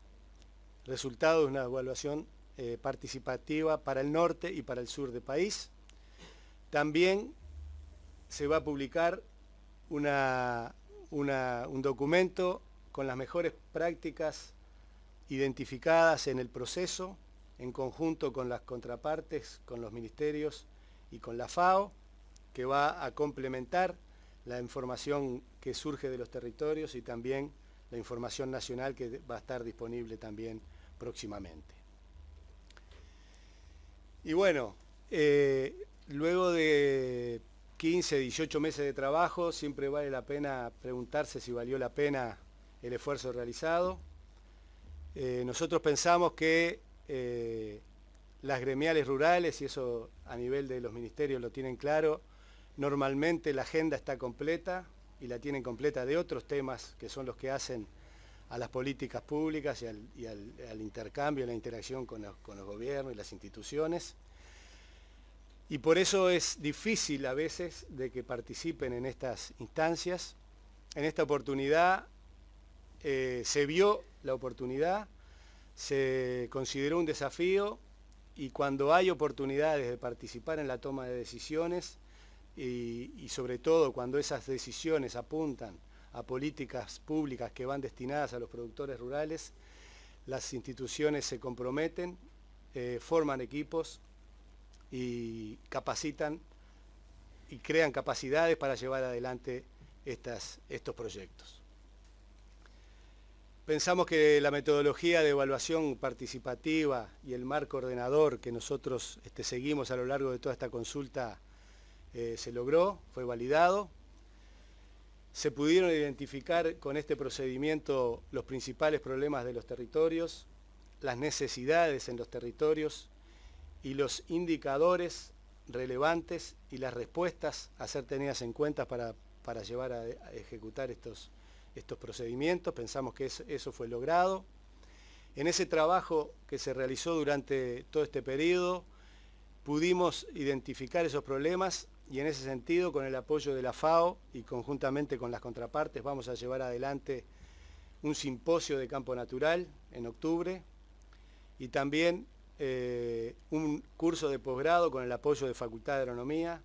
resultado de una evaluación participativa para el norte y para el sur del país. También se va a publicar un documento con las mejores prácticas identificadas en el proceso, en conjunto con las contrapartes, con los ministerios y con la FAO, que va a complementar la información que surge de los territorios y también la información nacional que va a estar disponible también próximamente. Y bueno, luego de 15, 18 meses de trabajo, siempre vale la pena preguntarse si valió la pena el esfuerzo realizado. Nosotros pensamos que las gremiales rurales, y eso a nivel de los ministerios lo tienen claro, normalmente la agenda está completa y la tienen completa de otros temas que son los que hacen a las políticas públicas y al intercambio, a la interacción con los gobiernos y las instituciones. Y por eso es difícil a veces de que participen en estas instancias. En esta oportunidad se vio la oportunidad, se consideró un desafío y cuando hay oportunidades de participar en la toma de decisiones y sobre todo cuando esas decisiones apuntan a políticas públicas que van destinadas a los productores rurales, las instituciones se comprometen, forman equipos y capacitan y crean capacidades para llevar adelante estos proyectos. Pensamos que la metodología de evaluación participativa y el marco ordenador que nosotros seguimos a lo largo de toda esta consulta se logró, fue validado. Se pudieron identificar con este procedimiento los principales problemas de los territorios, las necesidades en los territorios y los indicadores relevantes y las respuestas a ser tenidas en cuenta para llevar a ejecutar estos procedimientos. Pensamos que eso fue logrado. En ese trabajo que se realizó durante todo este periodo, pudimos identificar esos problemas y en ese sentido, con el apoyo de la FAO y conjuntamente con las contrapartes, vamos a llevar adelante un simposio de campo natural en octubre y también un curso de posgrado con el apoyo de Facultad de Agronomía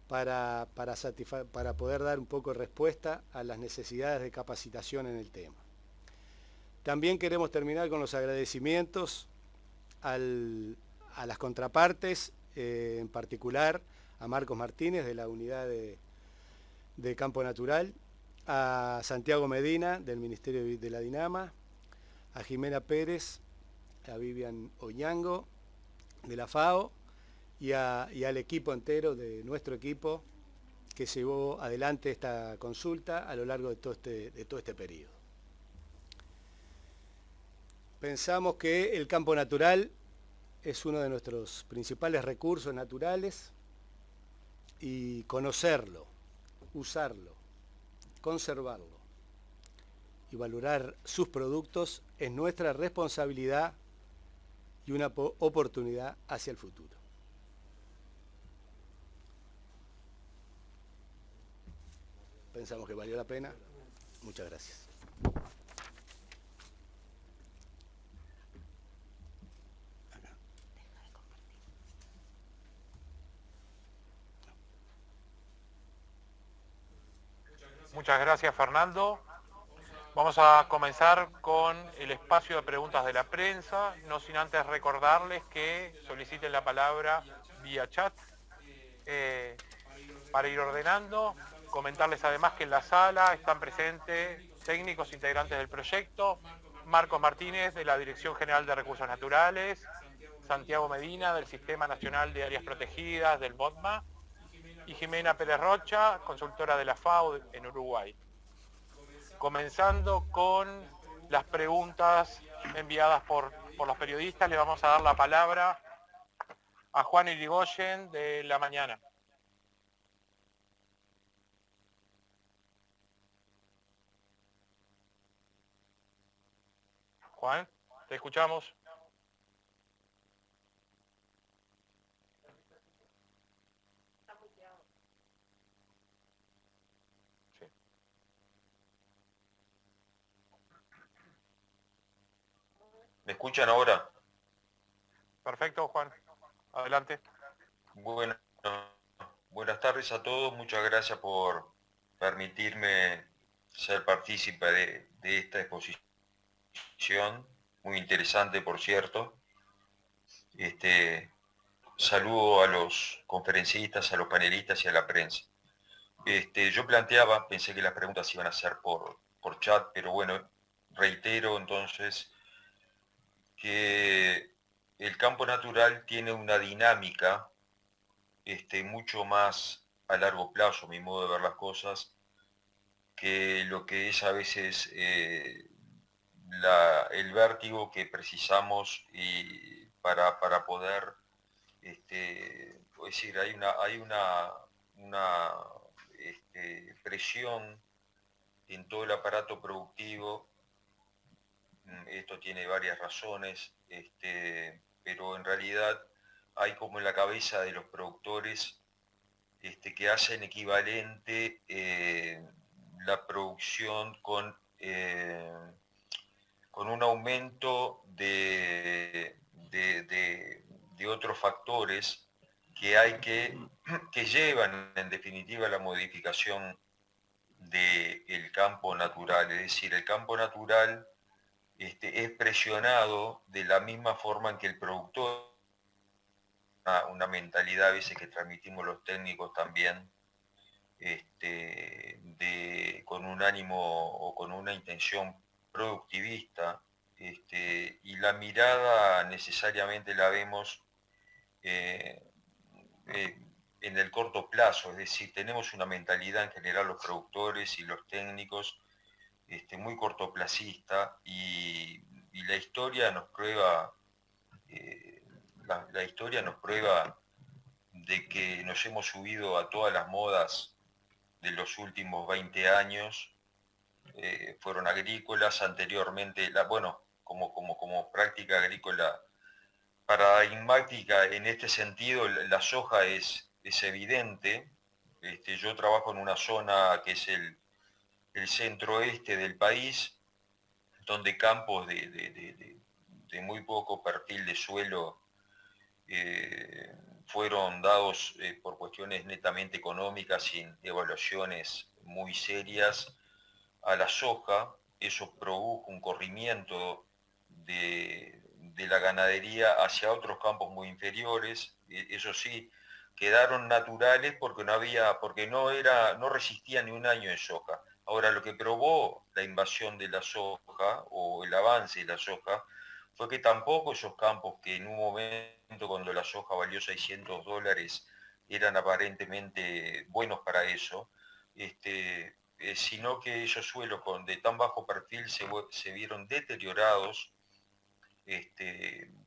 para poder dar un poco de respuesta a las necesidades de capacitación en el tema. También queremos terminar con los agradecimientos a las contrapartes, en particular a Marcos Martínez de la Unidad de Campo Natural, a Santiago Medina del Ministerio de la Dinama, a Jimena Pérez, a Vivian Oñango de la FAO y al equipo entero de nuestro equipo que llevó adelante esta consulta a lo largo de todo este periodo. Pensamos que el campo natural es uno de nuestros principales recursos naturales y conocerlo, usarlo, conservarlo y valorar sus productos es nuestra responsabilidad y una oportunidad hacia el futuro. Pensamos que valió la pena. Muchas gracias. Muchas gracias, Fernando. Vamos a comenzar con el espacio de preguntas de la prensa, no sin antes recordarles que soliciten la palabra vía chat para ir ordenando. Comentarles además que en la sala están presentes técnicos integrantes del proyecto, Marcos Martínez de la Dirección General de Recursos Naturales, Santiago Medina del Sistema Nacional de Áreas Protegidas del BOTMA y Jimena Pérez Rocha, consultora de la FAO en Uruguay. Comenzando con las preguntas enviadas por los periodistas, le vamos a dar la palabra a Juan Irigoyen de La Mañana. Juan, te escuchamos. Sí. ¿Me escuchan ahora? Perfecto, Juan. Adelante. Bueno, buenas tardes a todos. Muchas gracias por permitirme ser partícipe de esta exposición. Muy interesante, por cierto. Saludo a los conferencistas, a los panelistas y a la prensa. Yo pensé que las preguntas iban a ser por chat, pero bueno, reitero entonces que el campo natural tiene una dinámica mucho más a largo plazo, mi modo de ver las cosas, que lo que es a veces el vértigo que precisamos para poder, es decir, hay una presión en todo el aparato productivo. Esto tiene varias razones, pero en realidad hay como en la cabeza de los productores que hacen equivalente la producción con un aumento de otros factores que llevan en definitiva a la modificación del campo natural. Es decir, el campo natural es presionado de la misma forma en que el productor, una mentalidad a veces que transmitimos los técnicos también, con un ánimo o con una intención productivista, y la mirada necesariamente la vemos en el corto plazo, es decir, tenemos una mentalidad en general los productores y los técnicos muy cortoplacista, y la historia nos prueba, la historia nos prueba de que nos hemos subido a todas las modas de los últimos 20 años, fueron agrícolas, anteriormente, como práctica agrícola paradigmática en este sentido, la soja es evidente. Yo trabajo en una zona que es el centro-oeste del país, donde campos de muy poco perfil de suelo fueron dados por cuestiones netamente económicas, sin evaluaciones muy serias, a la soja. Eso produjo un corrimiento de la ganadería hacia otros campos muy inferiores. Eso sí, quedaron naturales porque no resistían ni un año en soja. Ahora, lo que probó la invasión de la soja o el avance de la soja fue que tampoco esos campos que en un momento, cuando la soja valió $600, eran aparentemente buenos para eso, sino que esos suelos de tan bajo perfil se vieron deteriorados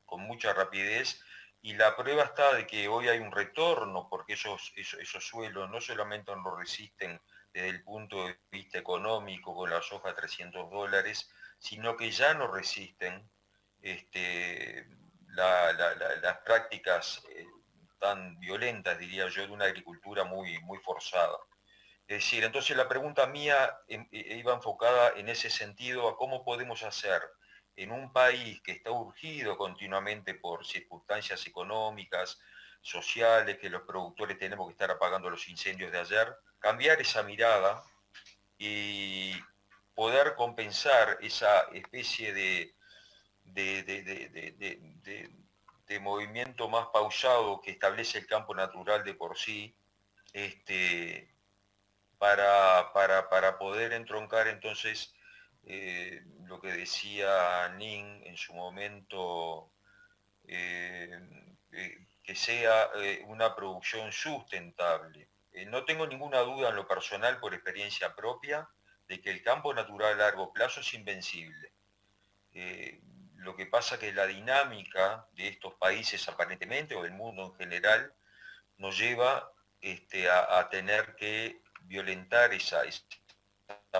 con mucha rapidez, y la prueba está de que hoy hay un retorno, porque esos suelos no solamente no resisten desde el punto de vista económico con la soja a $300, sino que ya no resisten las prácticas tan violentas, diría yo, de una agricultura muy, muy forzada. Es decir, entonces la pregunta mía iba enfocada en ese sentido, a cómo podemos hacer en un país que está urgido continuamente por circunstancias económicas, sociales, que los productores tenemos que estar apagando los incendios de ayer, cambiar esa mirada y poder compensar esa especie de movimiento más pausado que establece el campo natural de por sí, para poder entroncar entonces lo que decía Nin en su momento, que sea una producción sustentable. No tengo ninguna duda en lo personal, por experiencia propia, de que el campo natural a largo plazo es invencible. Lo que pasa que la dinámica de estos países aparentemente, o del mundo en general, nos lleva a tener que violentar esa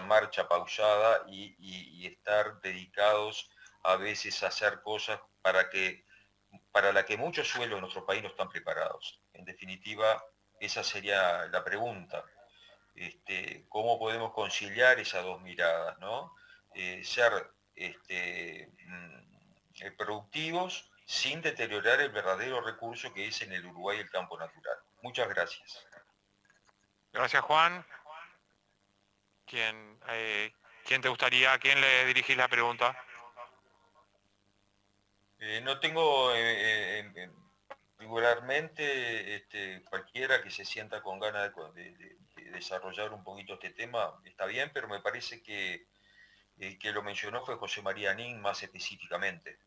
marcha pausada y estar dedicados a veces a hacer cosas para la que muchos suelos en nuestro país no están preparados. En definitiva, esa sería la pregunta. ¿Cómo podemos conciliar esas dos miradas, ¿no? Ser productivos sin deteriorar el verdadero recurso que es en el Uruguay el campo natural. Muchas gracias. Gracias, Juan. ¿Quién te gustaría, a quién le dirigís la pregunta? No tengo regularmente, cualquiera que se sienta con ganas de desarrollar un poquito este tema está bien, pero me parece que lo mencionó fue José María Nin más específicamente.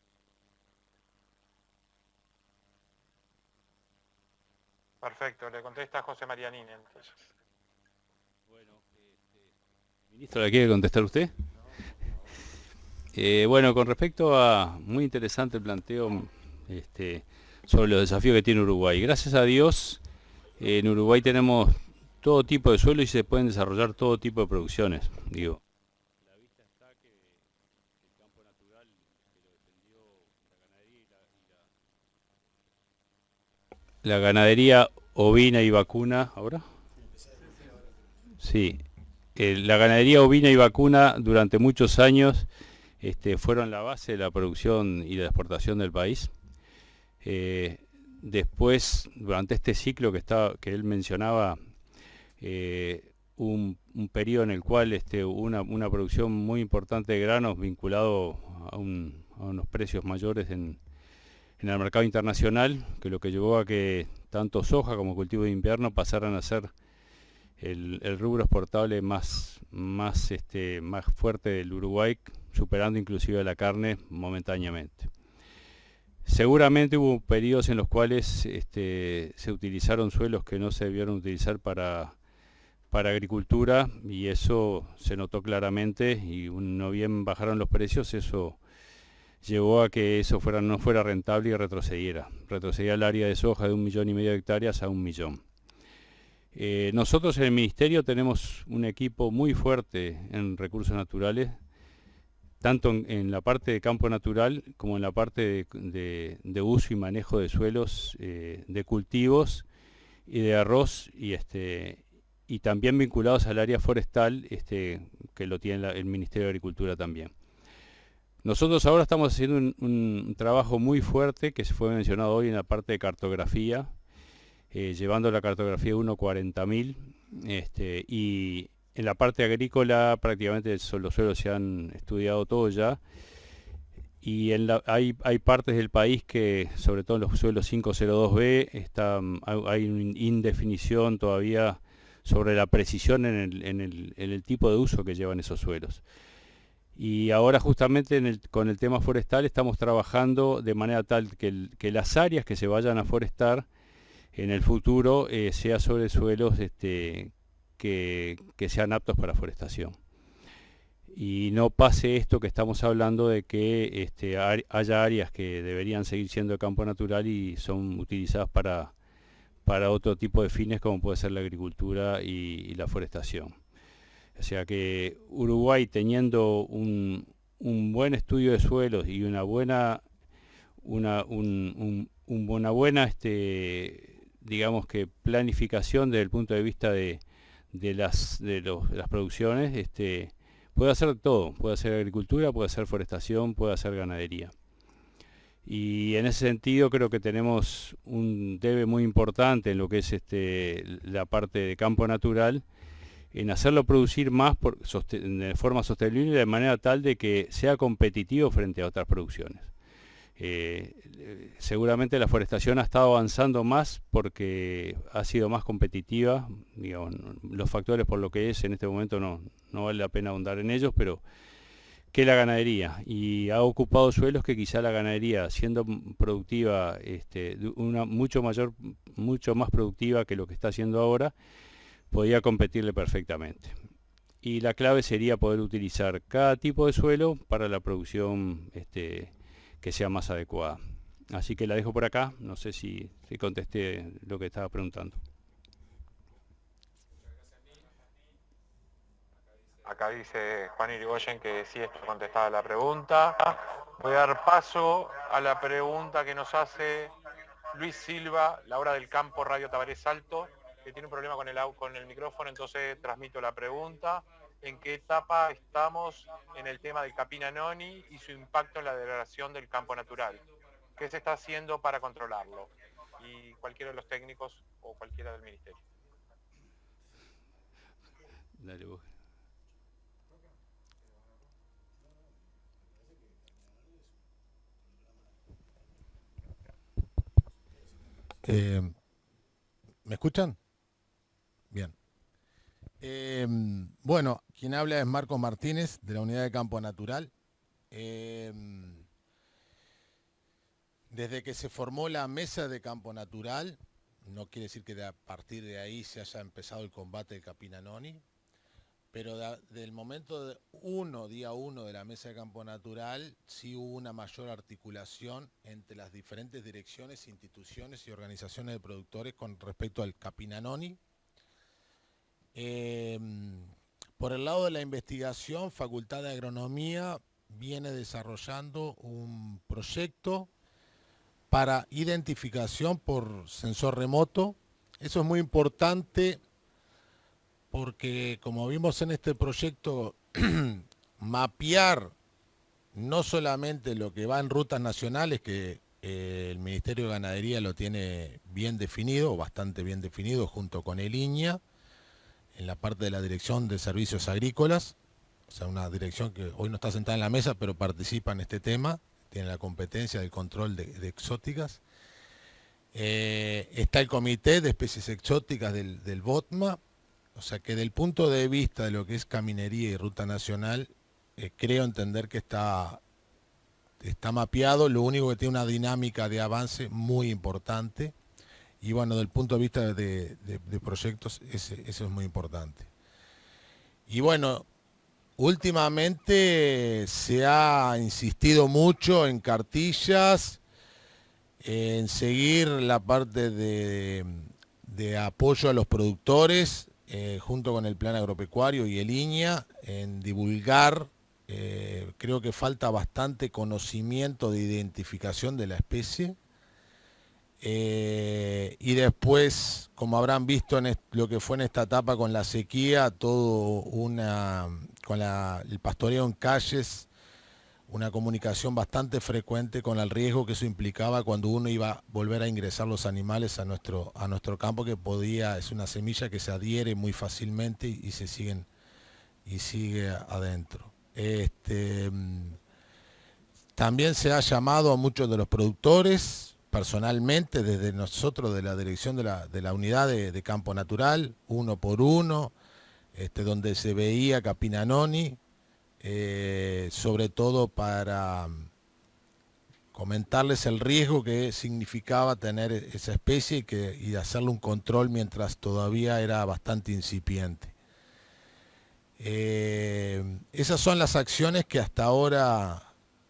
Perfecto, le contesta José María Nin entonces. Bueno, ministro, ¿le quiere contestar usted? Bueno, con respecto a, muy interesante el planteo sobre los desafíos que tiene Uruguay. Gracias a Dios, en Uruguay tenemos todo tipo de suelo y se pueden desarrollar todo tipo de producciones, digo. La vista está que el campo natural que lo defendió la ganadería ovina y vacuna, ¿ahora? Sí, la ganadería ovina y vacuna durante muchos años fueron la base de la producción y de la exportación del país. Después, durante este ciclo que él mencionaba, un periodo en el cual una producción muy importante de granos vinculado a unos precios mayores en el mercado internacional, que lo que llevó a que tanto soja como cultivo de invierno pasaran a ser el rubro exportable más fuerte del Uruguay, superando inclusive a la carne momentáneamente. Seguramente hubo periodos en los cuales se utilizaron suelos que no se debieron utilizar para agricultura, y eso se notó claramente, y no bien bajaron los precios, eso llevó a que eso no fuera rentable y retrocediera el área de soja de 1,5 millones de hectáreas a 1 millón. Nosotros en el Ministerio tenemos un equipo muy fuerte en recursos naturales, tanto en la parte de campo natural como en la parte de uso y manejo de suelos, de cultivos y de arroz, y también vinculados al área forestal, que lo tiene el Ministerio de Agricultura también. Nosotros ahora estamos haciendo un trabajo muy fuerte que se fue mencionado hoy en la parte de cartografía, llevando la cartografía 1.40.000, y en la parte agrícola prácticamente los suelos se han estudiado todos ya, y hay partes del país que, sobre todo en los suelos 502B, hay una indefinición todavía sobre la precisión en el tipo de uso que llevan esos suelos. Y ahora justamente con el tema forestal estamos trabajando de manera tal que las áreas que se vayan a forestar en el futuro sea sobre suelos que sean aptos para forestación. Y no pase esto que estamos hablando de que haya áreas que deberían seguir siendo de campo natural y son utilizadas para otro tipo de fines, como puede ser la agricultura y la forestación. O sea que Uruguay, teniendo un buen estudio de suelos y una buena digamos que planificación desde el punto de vista de las producciones, puede hacer todo, puede hacer agricultura, puede hacer forestación, puede hacer ganadería. Y en ese sentido creo que tenemos un debe muy importante en lo que es la parte de campo natural, en hacerlo producir más de forma sostenible, de manera tal de que sea competitivo frente a otras producciones. Seguramente la forestación ha estado avanzando más porque ha sido más competitiva, digamos, los factores por lo que es en este momento no vale la pena ahondar en ellos, pero que la ganadería, y ha ocupado suelos que quizá la ganadería, siendo productiva, mucho más productiva que lo que está haciendo ahora, podía competirle perfectamente. Y la clave sería poder utilizar cada tipo de suelo para la producción que sea más adecuada. Así que la dejo por acá, no sé si contesté lo que estaba preguntando. Acá dice Juan Irigoyen que sí está contestada la pregunta. Voy a dar paso a la pregunta que nos hace Luis Silva, La Hora del Campo, Radio Tabaré Salto, que tiene un problema con el micrófono, entonces transmito la pregunta. ¿En qué etapa estamos en el tema del Capina Noni y su impacto en la degradación del campo natural? ¿Qué se está haciendo para controlarlo? Y cualquiera de los técnicos o cualquiera del ministerio. Dale vos. ¿Me escuchan? Bien. Bueno, quien habla es Marcos Martínez, de la Unidad de Campo Natural. Desde que se formó la Mesa de Campo Natural, no quiere decir que a partir de ahí se haya empezado el combate del Capina Noni, pero del momento día 1 de la Mesa de Campo Natural, sí hubo una mayor articulación entre las diferentes direcciones, instituciones y organizaciones de productores con respecto al Capina Noni. Por el lado de la investigación, Facultad de Agronomía viene desarrollando un proyecto para identificación por sensor remoto. Eso es muy importante porque, como vimos en este proyecto, mapear no solamente lo que va en rutas nacionales, que el Ministerio de Ganadería lo tiene bien definido, bastante bien definido, junto con el INIA, en la parte de la Dirección de Servicios Agrícolas, o sea, una dirección que hoy no está sentada en la mesa, pero participa en este tema, tiene la competencia del control de exóticas. Está el Comité de Especies Exóticas del BOTMA, o sea que del punto de vista de lo que es caminería y ruta nacional, creo entender que está mapeado, lo único que tiene una dinámica de avance muy importante, y bueno, del punto de vista de proyectos, eso es muy importante. Y bueno, últimamente se ha insistido mucho en cartillas, en seguir la parte de apoyo a los productores, junto con el Plan Agropecuario y el INIA, en divulgar. Creo que falta bastante conocimiento de identificación de la especie. Y después, como habrán visto en lo que fue en esta etapa con la sequía, con el pastoreo en calles, una comunicación bastante frecuente con el riesgo que eso implicaba cuando uno iba a volver a ingresar los animales a nuestro campo, que es una semilla que se adhiere muy fácilmente y sigue adentro. También se ha llamado a muchos de los productores, personalmente, desde nosotros de la dirección de la unidad de campo natural, uno por uno, donde se veía Capinanoni, sobre todo para comentarles el riesgo que significaba tener esa especie y hacerle un control mientras todavía era bastante incipiente. Esas son las acciones que hasta ahora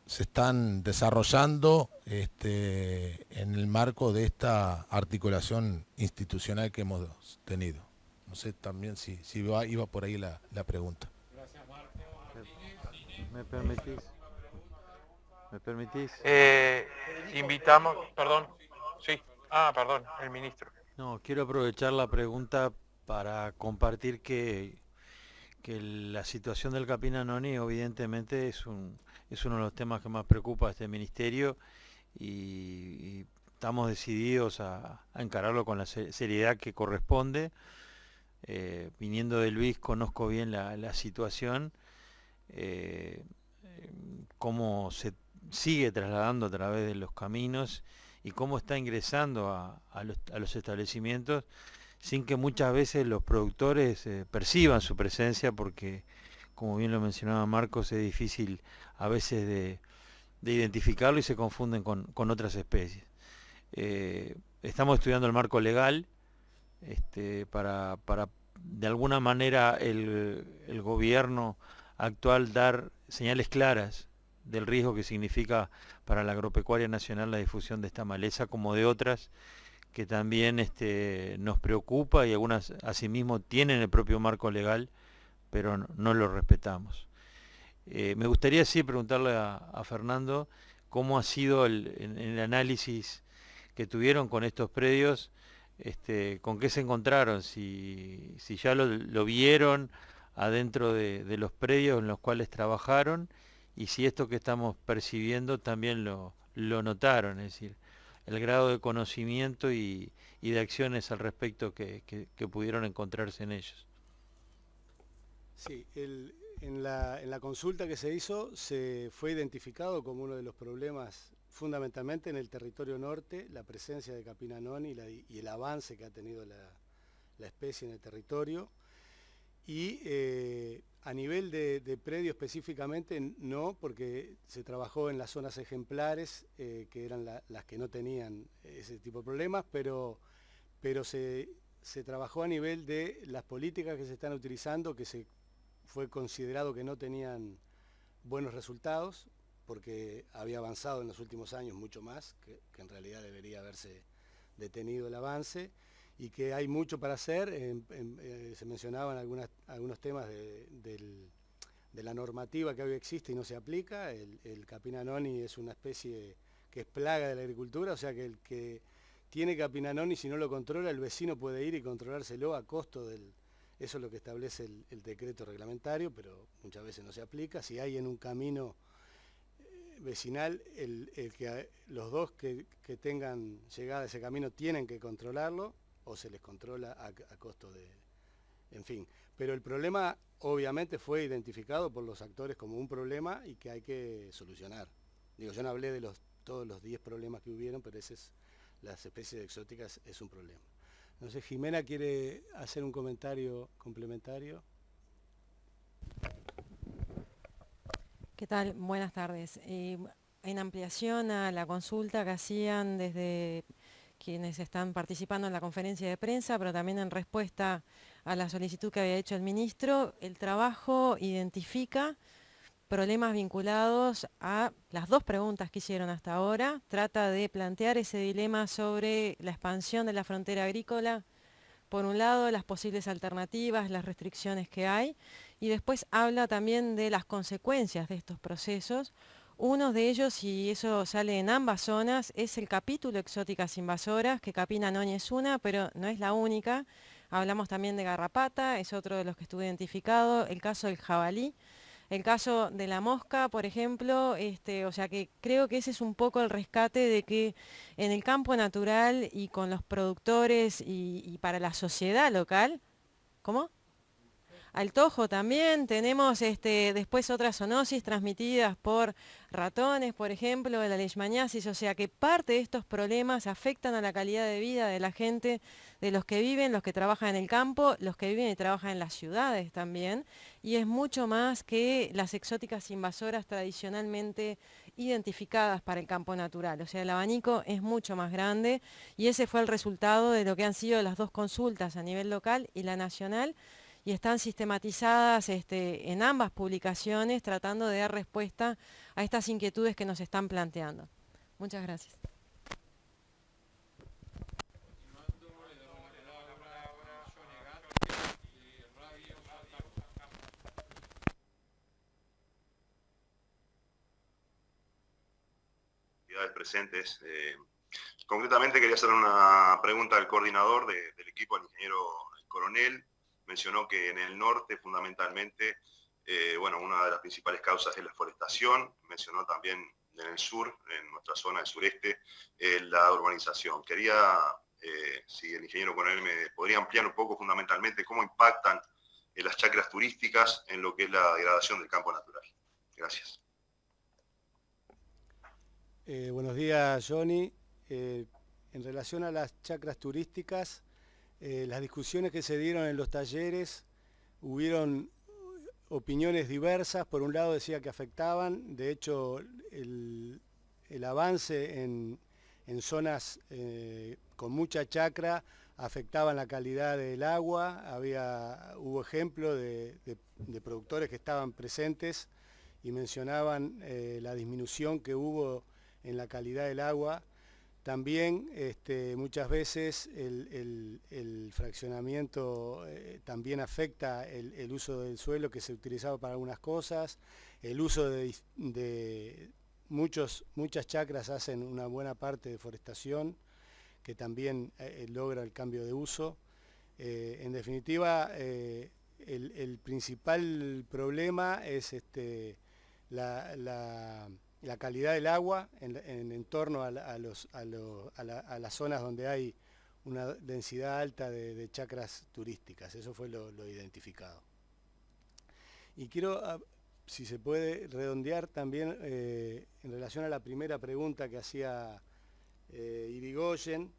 se están desarrollando en el marco de esta articulación institucional que hemos tenido. No sé también si iba por ahí la pregunta. Gracias, Marco. ¿Me permitís? Invitamos, perdón, sí, perdón, el ministro. No, quiero aprovechar la pregunta para compartir que la situación del Capinanoni evidentemente es uno de los temas que más preocupa a este ministerio y estamos decididos a encararlo con la seriedad que corresponde. Viniendo de Luis conozco bien la situación, cómo se sigue trasladando a través de los caminos y cómo está ingresando a los establecimientos sin que muchas veces los productores perciban su presencia, porque, como bien lo mencionaba Marcos, es difícil a veces de identificarlo y se confunden con otras especies. Estamos estudiando el marco legal para de alguna manera el gobierno actual dar señales claras del riesgo que significa para la agropecuaria nacional la difusión de esta maleza, como de otras que también nos preocupa, y algunas asimismo tienen el propio marco legal, pero no lo respetamos. Me gustaría sí preguntarle a Fernando cómo ha sido el análisis que tuvieron con estos predios, con qué se encontraron, si ya lo vieron adentro de los predios en los cuales trabajaron, y si esto que estamos percibiendo también lo notaron, es decir, el grado de conocimiento y de acciones al respecto que pudieron encontrarse en ellos. Sí, en la consulta que se hizo se fue identificado como uno de los problemas fundamentalmente en el territorio norte, la presencia de Capinanoni y el avance que ha tenido la especie en el territorio. Y a nivel de predio específicamente no, porque se trabajó en las zonas ejemplares, que eran las que no tenían ese tipo de problemas, pero se trabajó a nivel de las políticas que se están utilizando, que se fue considerado que no tenían buenos resultados, porque había avanzado en los últimos años mucho más, que en realidad debería haberse detenido el avance, y que hay mucho para hacer. Se mencionaban algunos temas de la normativa que hoy existe y no se aplica. El Capinanoni es una especie que es plaga de la agricultura, o sea que el que tiene Capinanoni, si no lo controla, el vecino puede ir y controlárselo a costo del... Eso es lo que establece el decreto reglamentario, pero muchas veces no se aplica. Si hay en un camino vecinal, los dos que tengan llegada a ese camino tienen que controlarlo, o se les controla a costo de... En fin, pero el problema obviamente fue identificado por los actores como un problema y que hay que solucionar. Digo, yo no hablé de todos los 10 problemas que hubieron, pero las especies exóticas es un problema. No sé, Jimena quiere hacer un comentario complementario. ¿Qué tal? Buenas tardes. En ampliación a la consulta que hacían desde quienes están participando en la conferencia de prensa, pero también en respuesta a la solicitud que había hecho el ministro, el trabajo identifica problemas vinculados a las dos preguntas que hicieron hasta ahora. Trata de plantear ese dilema sobre la expansión de la frontera agrícola, por un lado, las posibles alternativas, las restricciones que hay, y después habla también de las consecuencias de estos procesos. Uno de ellos, y eso sale en ambas zonas, es el capítulo Exóticas Invasoras, que Capina Noña es una, pero no es la única. Hablamos también de garrapata, es otro de los que estuvo identificado, el caso del jabalí. El caso de la mosca, por ejemplo, o sea que creo que ese es un poco el rescate de que en el campo natural y con los productores y para la sociedad local, ¿cómo? Al tojo también, tenemos después otras zoonosis transmitidas por ratones, por ejemplo, de la leishmaniasis, o sea que parte de estos problemas afectan a la calidad de vida de la gente, de los que viven, los que trabajan en el campo, los que viven y trabajan en las ciudades también, y es mucho más que las exóticas invasoras tradicionalmente identificadas para el campo natural, o sea, el abanico es mucho más grande y ese fue el resultado de lo que han sido las dos consultas a nivel local y la nacional, y están sistematizadas en ambas publicaciones tratando de dar respuesta a estas inquietudes que nos están planteando. Muchas gracias. Presentes. Concretamente quería hacer una pregunta al coordinador del equipo, al ingeniero Coronel. Mencionó que en el norte fundamentalmente, bueno, una de las principales causas es la forestación. Mencionó también en el sur, en nuestra zona del sureste, la urbanización. Quería, si el ingeniero Coronel me podría ampliar un poco fundamentalmente cómo impactan las chacras turísticas en lo que es la degradación del campo natural. Gracias. Buenos días, Johnny. En relación a las chacras turísticas, las discusiones que se dieron en los talleres, hubieron opiniones diversas. Por un lado decía que afectaban, de hecho el avance en zonas con mucha chacra afectaban la calidad del agua. Hubo ejemplos de productores que estaban presentes y mencionaban la disminución que hubo en la calidad del agua. También muchas veces el fraccionamiento también afecta el uso del suelo que se utilizaba para algunas cosas, el uso de muchas chacras hacen una buena parte de forestación que también logra el cambio de uso. En definitiva, el principal problema es la calidad del agua en torno a las zonas donde hay una densidad alta de chacras turísticas. Eso fue lo identificado. Y quiero, si se puede, redondear también en relación a la primera pregunta que hacía Irigoyen,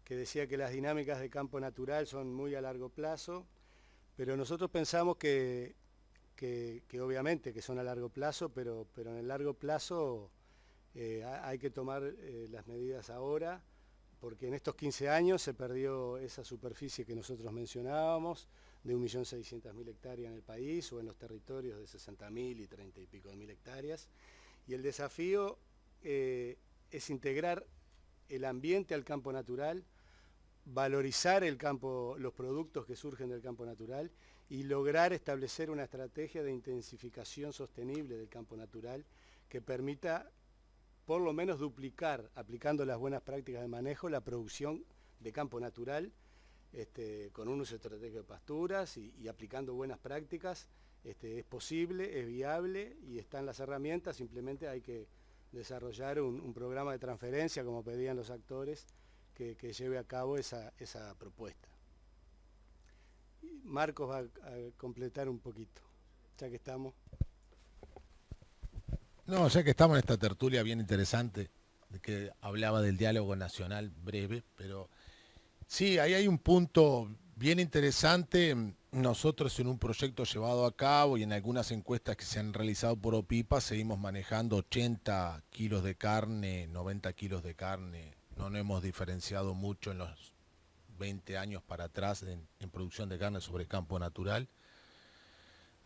que decía que las dinámicas de campo natural son muy a largo plazo, pero nosotros pensamos que obviamente que son a largo plazo, pero en el largo plazo hay que tomar las medidas ahora, porque en estos 15 años se perdió esa superficie que nosotros mencionábamos, de 1.600.000 hectáreas en el país, o en los territorios de 60.000 y 30 y pico de mil hectáreas, y el desafío es integrar el ambiente al campo natural, valorizar los productos que surgen del campo natural, y lograr establecer una estrategia de intensificación sostenible del campo natural que permita por lo menos duplicar, aplicando las buenas prácticas de manejo, la producción de campo natural con un uso estratégico de pasturas y aplicando buenas prácticas. Es posible, es viable y están las herramientas, simplemente hay que desarrollar un programa de transferencia, como pedían los actores, que lleve a cabo esa propuesta. Marcos va a completar un poquito, ya que estamos. No, ya que estamos en esta tertulia bien interesante, de que hablaba del diálogo nacional breve, pero sí, ahí hay un punto bien interesante. Nosotros en un proyecto llevado a cabo y en algunas encuestas que se han realizado por OPIPA seguimos manejando 80 kilos de carne, 90 kilos de carne. No nos hemos diferenciado mucho en los 20 años para atrás en producción de carne sobre campo natural.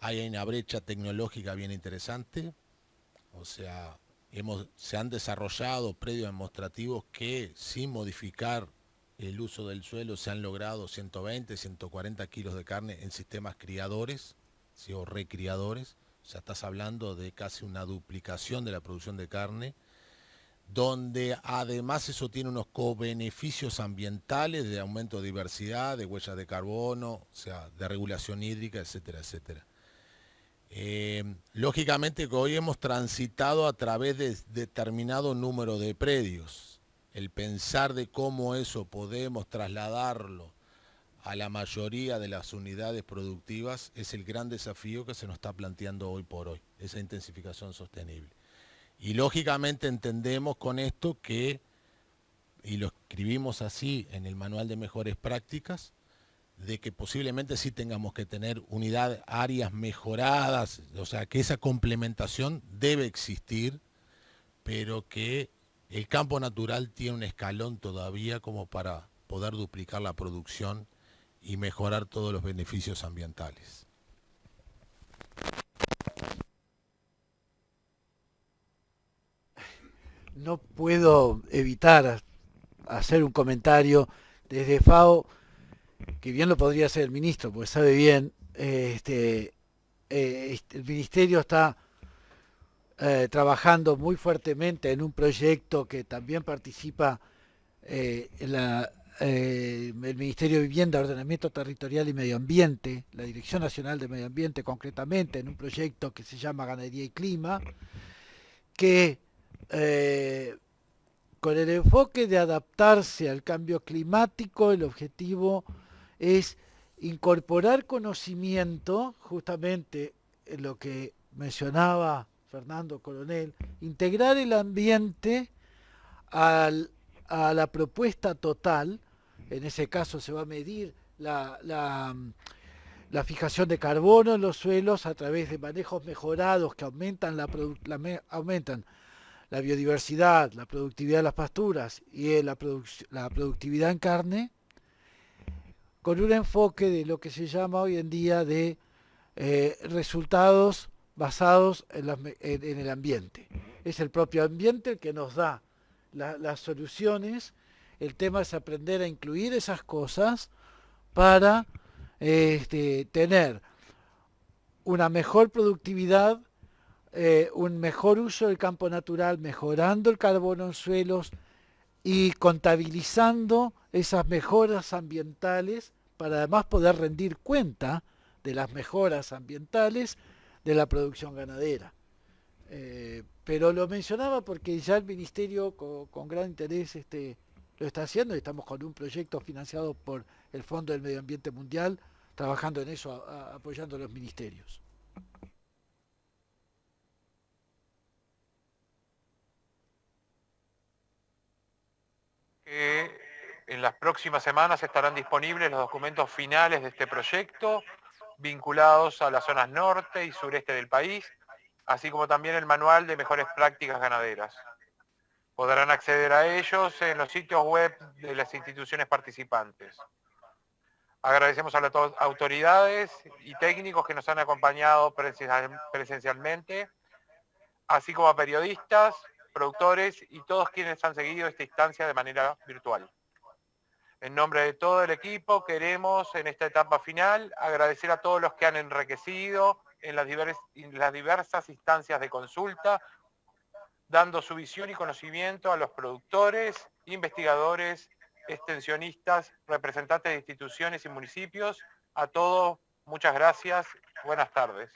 Hay una brecha tecnológica bien interesante. O sea, se han desarrollado predios demostrativos que sin modificar el uso del suelo se han logrado 120, 140 kilos de carne en sistemas criadores, ¿sí? O recriadores. O sea, estás hablando de casi una duplicación de la producción de carne, donde además eso tiene unos co-beneficios ambientales de aumento de diversidad, de huellas de carbono, o sea, de regulación hídrica, etcétera, etcétera. Lógicamente que hoy hemos transitado a través de determinado número de predios. El pensar de cómo eso podemos trasladarlo a la mayoría de las unidades productivas es el gran desafío que se nos está planteando hoy por hoy, esa intensificación sostenible. Y lógicamente entendemos con esto que, y lo escribimos así en el manual de mejores prácticas, de que posiblemente sí tengamos que tener áreas mejoradas, o sea, que esa complementación debe existir, pero que el campo natural tiene un escalón todavía como para poder duplicar la producción y mejorar todos los beneficios ambientales. No puedo evitar hacer un comentario desde FAO, que bien lo podría hacer el ministro, porque sabe bien, el ministerio está trabajando muy fuertemente en un proyecto que también participa el Ministerio de Vivienda, Ordenamiento Territorial y Medio Ambiente, la Dirección Nacional de Medio Ambiente concretamente, en un proyecto que se llama Ganadería y Clima, que con el enfoque de adaptarse al cambio climático, el objetivo es incorporar conocimiento, justamente en lo que mencionaba Fernando Coronel, integrar el ambiente a la propuesta total. En ese caso se va a medir la fijación de carbono en los suelos a través de manejos mejorados que aumentan aumentan la biodiversidad, la productividad de las pasturas y la productividad en carne, con un enfoque de lo que se llama hoy en día de resultados basados en el ambiente. Es el propio ambiente el que nos da las soluciones. El tema es aprender a incluir esas cosas para tener una mejor productividad, un mejor uso del campo natural, mejorando el carbono en suelos y contabilizando esas mejoras ambientales para además poder rendir cuenta de las mejoras ambientales de la producción ganadera. Pero lo mencionaba porque ya el Ministerio con gran interés lo está haciendo y estamos con un proyecto financiado por el Fondo del Medio Ambiente Mundial, trabajando en eso, apoyando a los ministerios. En las próximas semanas estarán disponibles los documentos finales de este proyecto, vinculados a las zonas norte y sureste del país, así como también el manual de mejores prácticas ganaderas. Podrán acceder a ellos en los sitios web de las instituciones participantes. Agradecemos a las autoridades y técnicos que nos han acompañado presencialmente, así como a periodistas, productores y todos quienes han seguido esta instancia de manera virtual. En nombre de todo el equipo queremos en esta etapa final agradecer a todos los que han enriquecido en las diversas instancias de consulta, dando su visión y conocimiento a los productores, investigadores, extensionistas, representantes de instituciones y municipios. A todos, muchas gracias. Buenas tardes.